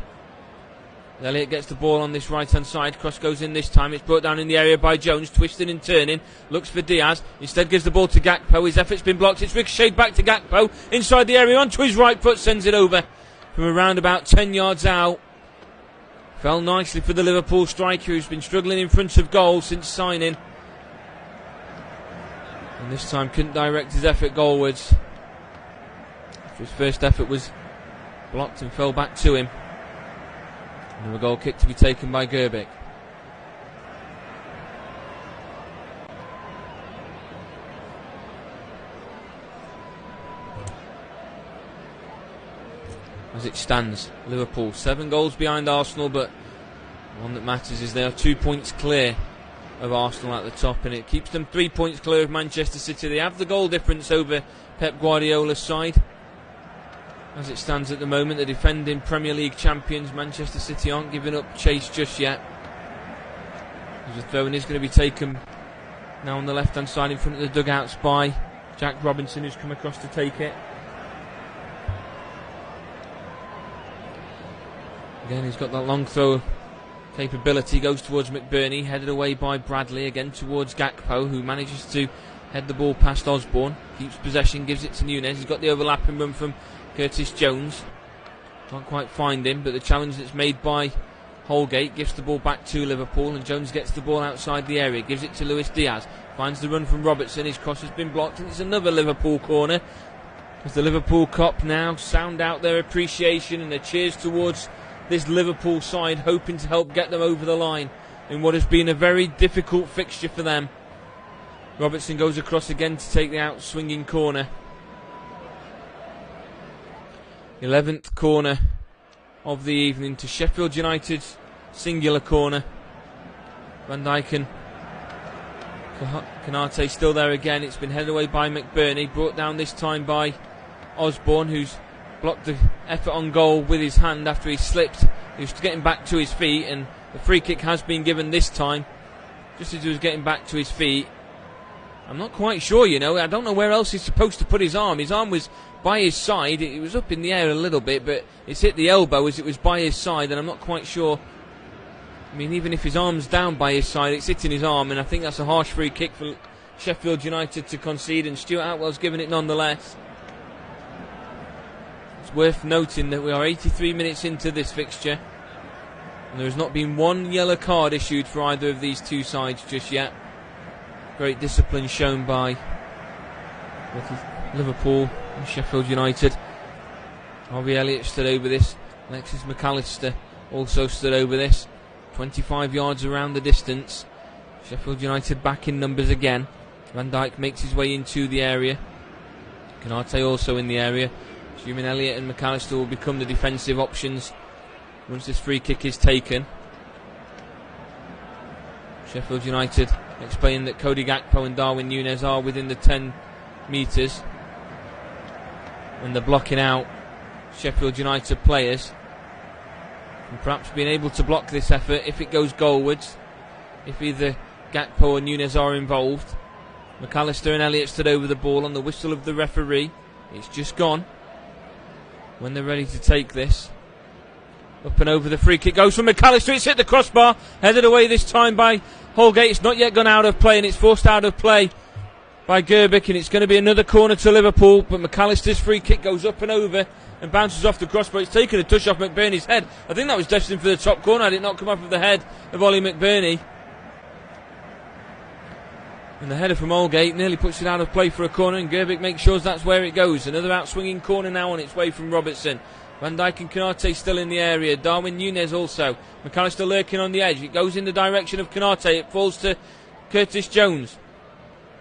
Elliott gets the ball on this right hand side. Cross goes in this time. It's brought down in the area by Jones, twisting and turning. Looks for Diaz. Instead gives the ball to Gakpo. His effort's been blocked. It's ricocheted back to Gakpo. Inside the area onto his right foot. Sends it over from around about 10 yards out. Fell nicely for the Liverpool striker who's been struggling in front of goal since signing. And this time couldn't direct his effort goalwards. His first effort was blocked and fell back to him. Another goal kick to be taken by Gerbic. As it stands, Liverpool 7 goals behind Arsenal, but one that matters is they are 2 points clear of Arsenal at the top, and it keeps them 3 points clear of Manchester City. They have the goal difference over Pep Guardiola's side. As it stands at the moment, the defending Premier League champions Manchester City aren't giving up chase just yet. The throw-in is going to be taken now on the left-hand side in front of the dugouts by Jack Robinson, who's come across to take it. Again, he's got that long throw capability. Goes towards McBurney, headed away by Bradley. Again towards Gakpo, who manages to head the ball past Osborne. Keeps possession, gives it to Nunes. He's got the overlapping run from Curtis Jones. Can't quite find him, but the challenge that's made by Holgate gives the ball back to Liverpool, and Jones gets the ball outside the area. Gives it to Luis Diaz. Finds the run from Robertson. His cross has been blocked, and it's another Liverpool corner. As the Liverpool cop now sound out their appreciation and their cheers towards this Liverpool side, hoping to help get them over the line in what has been a very difficult fixture for them. Robertson goes across again to take the out-swinging corner. 11th corner of the evening to Sheffield United's singular corner. Van Dijk and Konate still there again. It's been headed away by McBurney, brought down this time by Osborne, who's blocked the effort on goal with his hand after he slipped. He was getting back to his feet, and the free kick has been given this time just as he was getting back to his feet. I'm not quite sure, I don't know where else he's supposed to put his arm. His arm was by his side. It was up in the air a little bit, but it's hit the elbow as it was by his side, and I'm not quite sure. I mean, even if his arm's down by his side, it's hitting his arm, and I think that's a harsh free kick for Sheffield United to concede, and Stuart Atwell's given it nonetheless. It's worth noting that we are 83 minutes into this fixture, and there has not been one yellow card issued for either of these two sides just yet. Great discipline shown by Liverpool and Sheffield United. Harvey Elliott stood over this. Alexis McAllister also stood over this. 25 yards around the distance. Sheffield United back in numbers again. Van Dijk makes his way into the area. Konate also in the area. Assuming Elliott and McAllister will become the defensive options once this free kick is taken. Sheffield United explaining that Cody Gakpo and Darwin Nunes are within the 10 metres. And they're blocking out Sheffield United players. And perhaps being able to block this effort if it goes goalwards. If either Gakpo or Nunes are involved. McAllister and Elliott stood over the ball on the whistle of the referee. It's just gone. When they're ready to take this. Up and over, the free kick goes from McAllister. It's hit the crossbar. Headed away this time by Holgate. It's not yet gone out of play, and it's forced out of play by Gerbic, and it's going to be another corner to Liverpool. But McAllister's free kick goes up and over and bounces off the crossbar. It's taken a touch off McBurney's head. I think that was destined for the top corner. Had it not come off of the head of Ollie McBurney. And the header from Holgate nearly puts it out of play for a corner, and Gerbic makes sure that's where it goes. Another outswinging corner now on its way from Robertson. Van Dijk and Konate still in the area. Darwin Nunes also. McAllister lurking on the edge. It goes in the direction of Konate. It falls to Curtis Jones.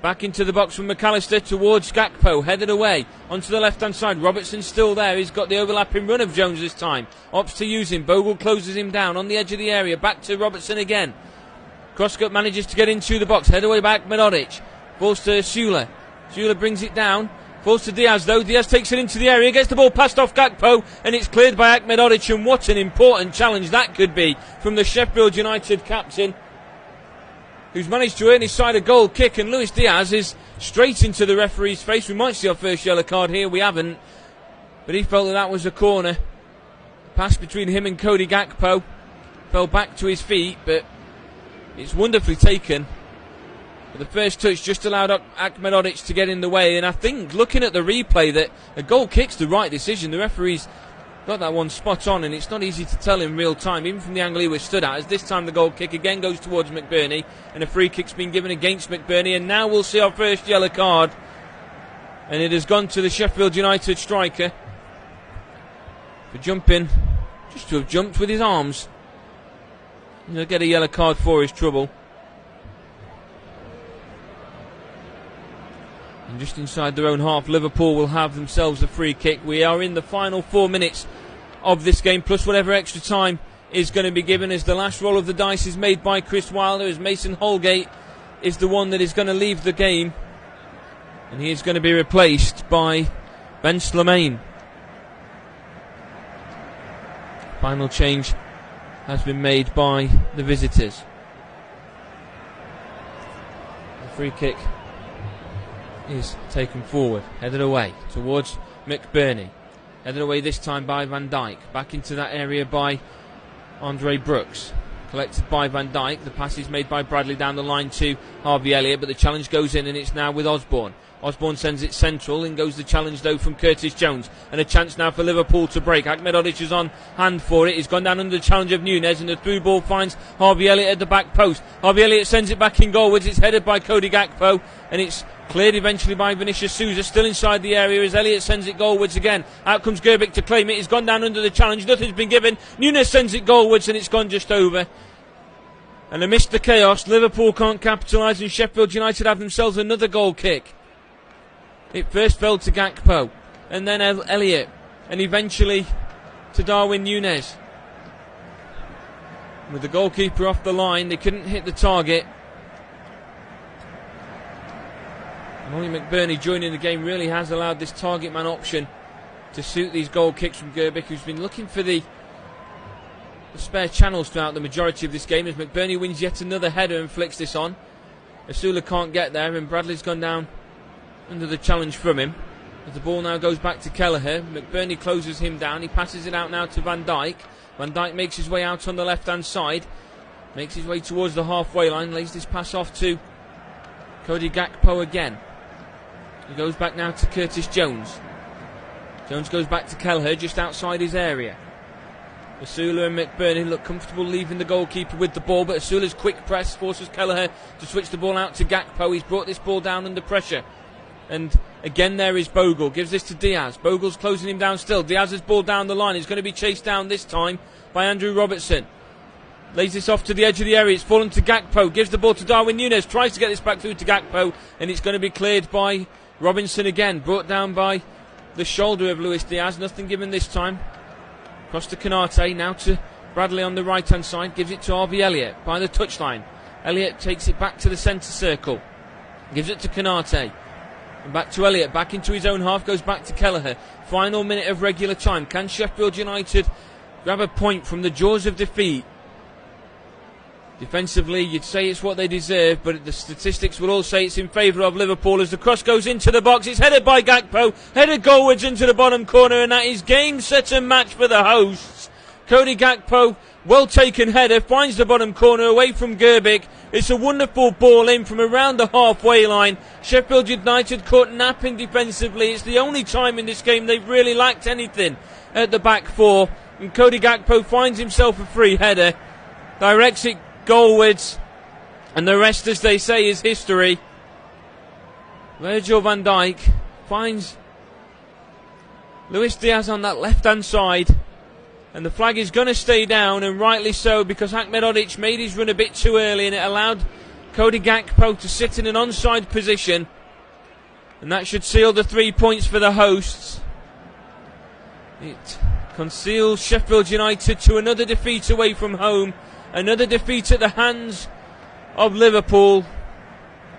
Back into the box from McAllister towards Gakpo. Headed away onto the left-hand side. Robertson still there. He's got the overlapping run of Jones this time. Opts to use him. Bogle closes him down on the edge of the area. Back to Robertson again. Crosscut manages to get into the box. Head away back, Medodic. Falls to Sula. Sula brings it down. Falls to Diaz though. Diaz takes it into the area. Gets the ball passed off Gakpo. And it's cleared by Medodic. And what an important challenge that could be from the Sheffield United captain, who's managed to earn his side a goal kick. And Luis Diaz is straight into the referee's face. We might see our first yellow card here. We haven't. But he felt that was a corner. The pass between him and Cody Gakpo. Fell back to his feet, but it's wonderfully taken. But the first touch just allowed Medodic to get in the way. And I think, looking at the replay, that a goal kick's the right decision. The referee's got that one spot on, and it's not easy to tell in real time, even from the angle he was stood at, as this time the goal kick again goes towards McBurney, and a free kick's been given against McBurney. And now we'll see our first yellow card, and it has gone to the Sheffield United striker for jumping, just to have jumped with his arms. He'll get a yellow card for his trouble. And just inside their own half, Liverpool will have themselves a free kick. We are in the final 4 minutes of this game, plus whatever extra time is going to be given, as the last roll of the dice is made by Chris Wilder, as Mason Holgate is the one that is going to leave the game, and he is going to be replaced by Ben Slimane. Final change has been made by the visitors. The free kick is taken forward, headed away towards McBurney. Headed away this time by Van Dijk. Back into that area by Andre Brooks. Collected by Van Dijk. The pass is made by Bradley down the line to Harvey Elliott, but the challenge goes in, and it's now with Osborne. Osborne sends it central. In goes the challenge though from Curtis Jones, and a chance now for Liverpool to break. Medodic is on hand for it. He's gone down under the challenge of Nunes, and the through ball finds Harvey Elliott at the back post. Harvey Elliott sends it back in goalwards. It's headed by Cody Gakpo, and it's cleared eventually by Vinicius Souza, still inside the area as Elliott sends it goalwards again. Out comes Gerbic to claim it. He's gone down under the challenge. Nothing's been given. Nunes sends it goalwards, and it's gone just over. And amidst the chaos, Liverpool can't capitalise, and Sheffield United have themselves another goal kick. It first fell to Gakpo, and then Elliott, and eventually to Darwin Nunes. With the goalkeeper off the line, they couldn't hit the target. And only McBurney joining the game really has allowed this target man option to suit these goal kicks from Gerbic, who's been looking for the spare channels throughout the majority of this game, as McBurney wins yet another header and flicks this on. Asula can't get there, and Bradley's gone down under the challenge from him. As the ball now goes back to Kelleher, McBurney closes him down. He passes it out now to Van Dijk. Van Dijk makes his way out on the left hand side, makes his way towards the halfway line, lays this pass off to Cody Gakpo again. He goes back now to Curtis Jones. Jones goes back to Kelleher just outside his area. Asula and McBurney look comfortable leaving the goalkeeper with the ball, but Asula's quick press forces Kelleher to switch the ball out to Gakpo. He's brought this ball down under pressure, and again there is Bogle. Gives this to Diaz. Bogle's closing him down still. Diaz's ball down the line. He's going to be chased down this time by Andrew Robertson. Lays this off to the edge of the area. It's fallen to Gakpo. Gives the ball to Darwin Nunes. Tries to get this back through to Gakpo, and it's going to be cleared by Robinson again. Brought down by the shoulder of Luis Diaz. Nothing given this time. Across to Konate. Now to Bradley on the right hand side. Gives it to Harvey Elliott by the touchline. Elliott takes it back to the centre circle. Gives it to Konate. And back to Elliott, back into his own half, goes back to Kelleher. Final minute of regular time. Can Sheffield United grab a point from the jaws of defeat? Defensively, you'd say it's what they deserve, but the statistics will all say it's in favour of Liverpool, as the cross goes into the box. It's headed by Gakpo, headed goalwards into the bottom corner, and that is game, set and match for the hosts. Cody Gakpo, well taken header, finds the bottom corner away from Gerbic. It's a wonderful ball in from around the halfway line. Sheffield United caught napping defensively. It's the only time in this game they've really lacked anything at the back four. And Cody Gakpo finds himself a free header, directs it goalwards, and the rest, as they say, is history. Virgil van Dijk finds Luis Diaz on that left-hand side, and the flag is going to stay down, and rightly so, because Ahmedhodzic made his run a bit too early, and it allowed Cody Gakpo to sit in an onside position, and that should seal the 3 points for the hosts. It conceals Sheffield United to another defeat away from home, another defeat at the hands of Liverpool,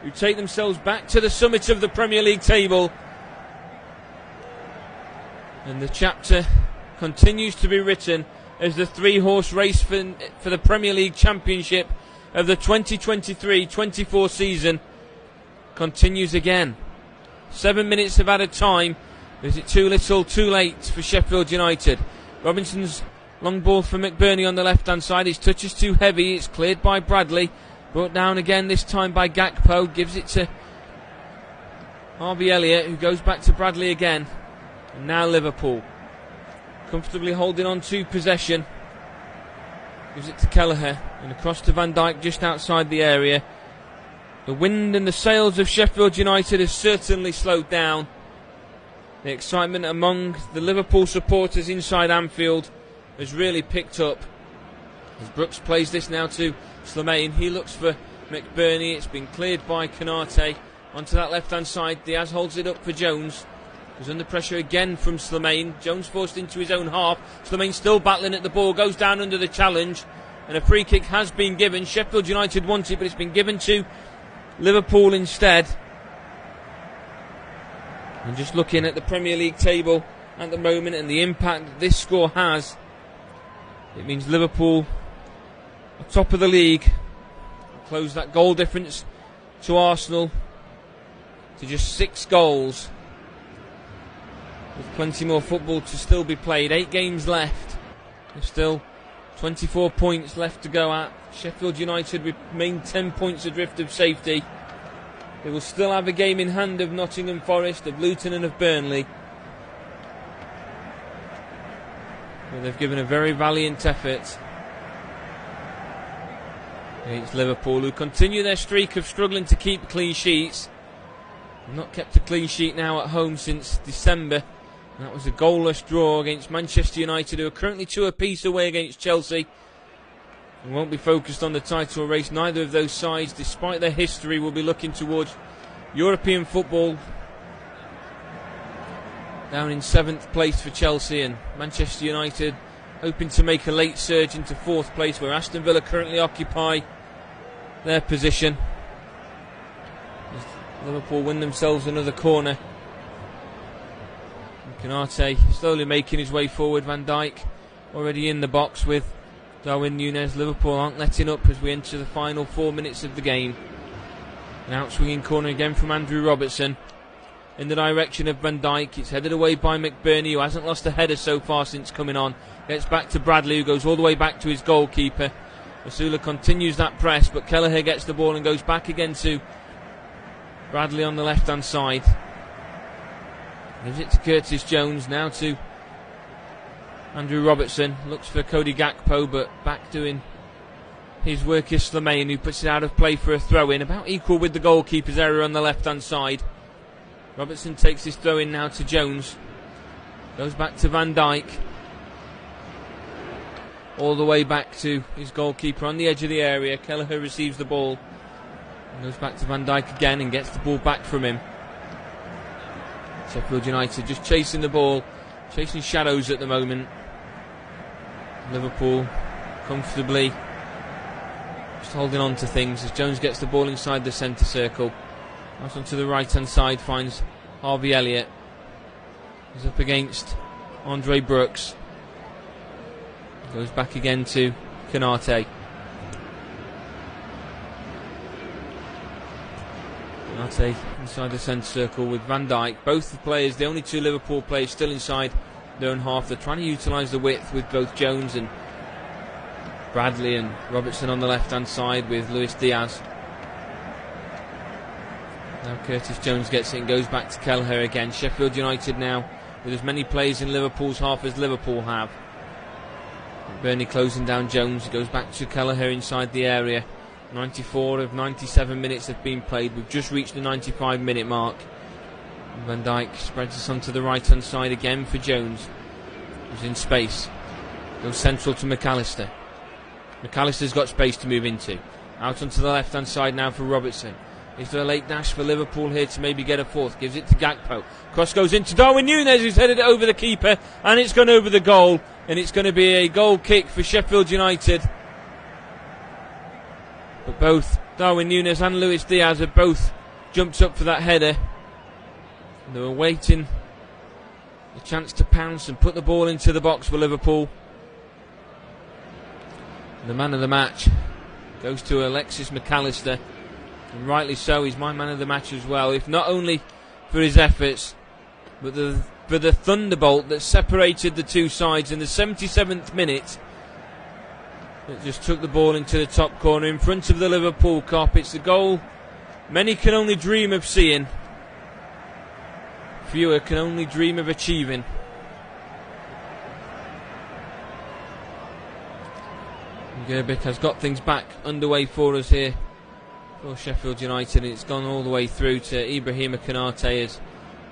who take themselves back to the summit of the Premier League table. And the chapter continues to be written as the three-horse race for the Premier League Championship of the 2023-24 season continues again. 7 minutes of added time. Is it too little, too late for Sheffield United? Robinson's long ball for McBurney on the left-hand side. His touch is too heavy. It's cleared by Bradley. Brought down again, this time by Gakpo. Gives it to Harvey Elliott, who goes back to Bradley again. And now Liverpool comfortably holding on to possession. Gives it to Kelleher and across to Van Dijk just outside the area. The wind and the sails of Sheffield United has certainly slowed down. The excitement among the Liverpool supporters inside Anfield has really picked up. As Brooks plays this now to Slimane, he looks for McBurney. It's been cleared by Konate onto that left hand side. Diaz holds it up for Jones, who's under pressure again from Slimane. Jones forced into his own half. Slimane still battling at the ball, goes down under the challenge, and a free kick has been given. Sheffield United want it, but it's been given to Liverpool instead. And just looking at the Premier League table at the moment and the impact that this score has, it means Liverpool are top of the league. Close that goal difference to Arsenal to just 6 goals. With plenty more football to still be played. 8 games left. There's still 24 points left to go at. Sheffield United remain 10 points adrift of safety. They will still have a game in hand of Nottingham Forest, of Luton and of Burnley. But they've given a very valiant effort against Liverpool, who continue their streak of struggling to keep clean sheets. They've not kept a clean sheet now at home since December. And that was a goalless draw against Manchester United, who are currently 2 apiece away against Chelsea. And won't be focused on the title race. Neither of those sides, despite their history, will be looking towards European football. Down in 7th place for Chelsea, and Manchester United hoping to make a late surge into 4th place, where Aston Villa currently occupy their position. As Liverpool win themselves another corner. And Konate slowly making his way forward. Van Dijk already in the box with Darwin Nunes. Liverpool aren't letting up as we enter the final 4 minutes of the game. An out-swinging corner again from Andrew Robertson in the direction of Van Dijk. It's headed away by McBurney, who hasn't lost a header so far since coming on. Gets back to Bradley, who goes all the way back to his goalkeeper. Asula continues that press, but Kelleher gets the ball and goes back again to Bradley on the left-hand side. Gives it to Curtis Jones, now to Andrew Robertson. Looks for Cody Gakpo, but back doing his work is Slimane, who puts it out of play for a throw-in. About equal with the goalkeeper's error on the left-hand side. Robertson takes his throw-in now to Jones. Goes back to Van Dijk. All the way back to his goalkeeper on the edge of the area. Kelleher receives the ball. And goes back to Van Dijk again and gets the ball back from him. Sheffield United just chasing the ball. Chasing shadows at the moment. Liverpool comfortably just holding on to things as Jones gets the ball inside the centre circle. Out onto the right hand side, finds Harvey Elliott. He's up against Andre Brooks. Goes back again to Konate. Konate inside the centre circle with Van Dijk. Both the players, the only 2 Liverpool players still inside their own half. They're trying to utilise the width with both Jones and Bradley, and Robertson on the left hand side with Luis Diaz. Now Curtis Jones gets it and goes back to Kelleher again. Sheffield United now with as many players in Liverpool's half as Liverpool have. Burnley closing down Jones. He goes back to Kelleher inside the area. 94 of 97 minutes have been played. We've just reached the 95-minute mark. Van Dijk spreads us onto the right-hand side again for Jones, who's in space. Goes central to McAllister. McAllister's got space to move into. Out onto the left-hand side now for Robertson. Is there a late dash for Liverpool here to maybe get a fourth? Gives it to Gakpo. Cross goes into Darwin Nunes, who's headed it over the keeper, and it's gone over the goal. And it's going to be a goal kick for Sheffield United. But both Darwin Nunes and Luis Diaz have both jumped up for that header. And they were waiting a chance to pounce and put the ball into the box for Liverpool. And the man of the match goes to Alexis McAllister. And rightly so, he's my man of the match as well, if not only for his efforts, but for the thunderbolt that separated the two sides in the 77th minute. It just took the ball into the top corner in front of the Liverpool cop. It's the goal many can only dream of seeing, fewer can only dream of achieving. Gerbic has got things back underway for us here for Sheffield United. It's gone all the way through to Ibrahima Konate as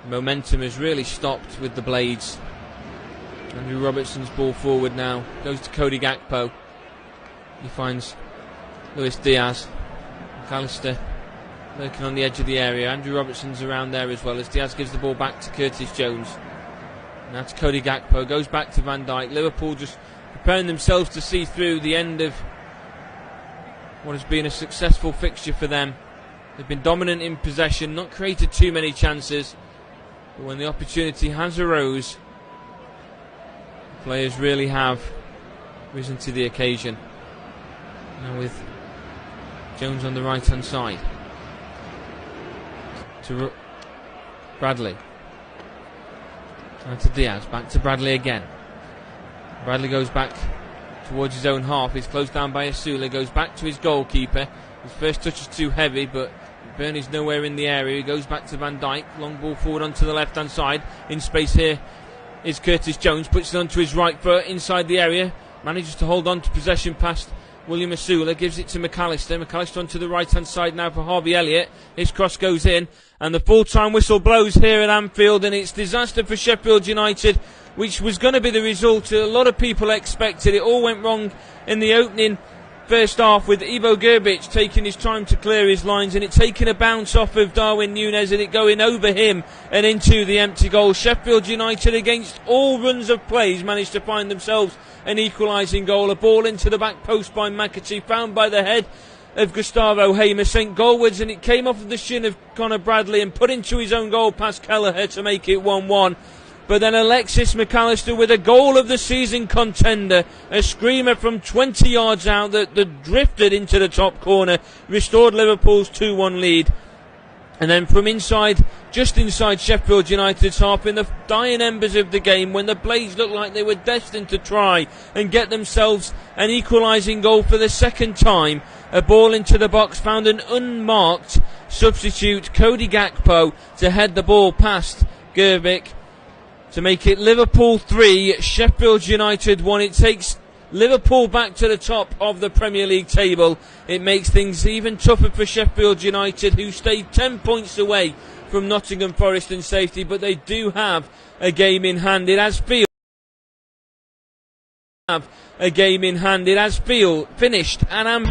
momentum has really stopped with the Blades. Andrew Robertson's ball forward now goes to Cody Gakpo. He finds Luis Diaz. McAllister lurking on the edge of the area. Andrew Robertson's around there as well as Diaz gives the ball back to Curtis Jones. Now to Cody Gakpo, goes back to Van Dijk. Liverpool just preparing themselves to see through the end of what has been a successful fixture for them. They've been dominant in possession, not created too many chances, but when the opportunity has arose, players really have risen to the occasion. Now with Jones on the right hand side to Bradley, and to Diaz, back to Bradley again. Bradley goes back towards his own half. He's closed down by Asula. Goes back to his goalkeeper. His first touch is too heavy, but Burney's nowhere in the area. He goes back to Van Dijk. Long ball forward onto the left hand side. In space here is Curtis Jones. Puts it onto his right foot inside the area. Manages to hold on to possession past William Asula. Gives it to McAllister. McAllister onto the right hand side now for Harvey Elliott. His cross goes in, and the full time whistle blows here at Anfield, and it's disaster for Sheffield United, which was going to be the result a lot of people expected. It all went wrong in the opening first half with Ivo Grbić taking his time to clear his lines and it taking a bounce off of Darwin Nunes and it going over him and into the empty goal. Sheffield United, against all runs of plays, managed to find themselves an equalising goal. A ball into the back post by McAtee, found by the head of Gustavo Hamer, sent goalwards, and it came off of the shin of Conor Bradley and put into his own goal past Kelleher to make it 1-1. But then Alexis McAllister with a goal of the season contender, a screamer from 20 yards out that drifted into the top corner, restored Liverpool's 2-1 lead. And then from inside, just inside Sheffield United's half, in the dying embers of the game, when the Blades looked like they were destined to try and get themselves an equalising goal for the second time, a ball into the box found an unmarked substitute, Cody Gakpo, to head the ball past Grbić to make it Liverpool 3, Sheffield United 1. It takes Liverpool back to the top of the Premier League table. It makes things even tougher for Sheffield United, who stayed 10 points away from Nottingham Forest in safety, but they do have a game in hand. It has finished, and Am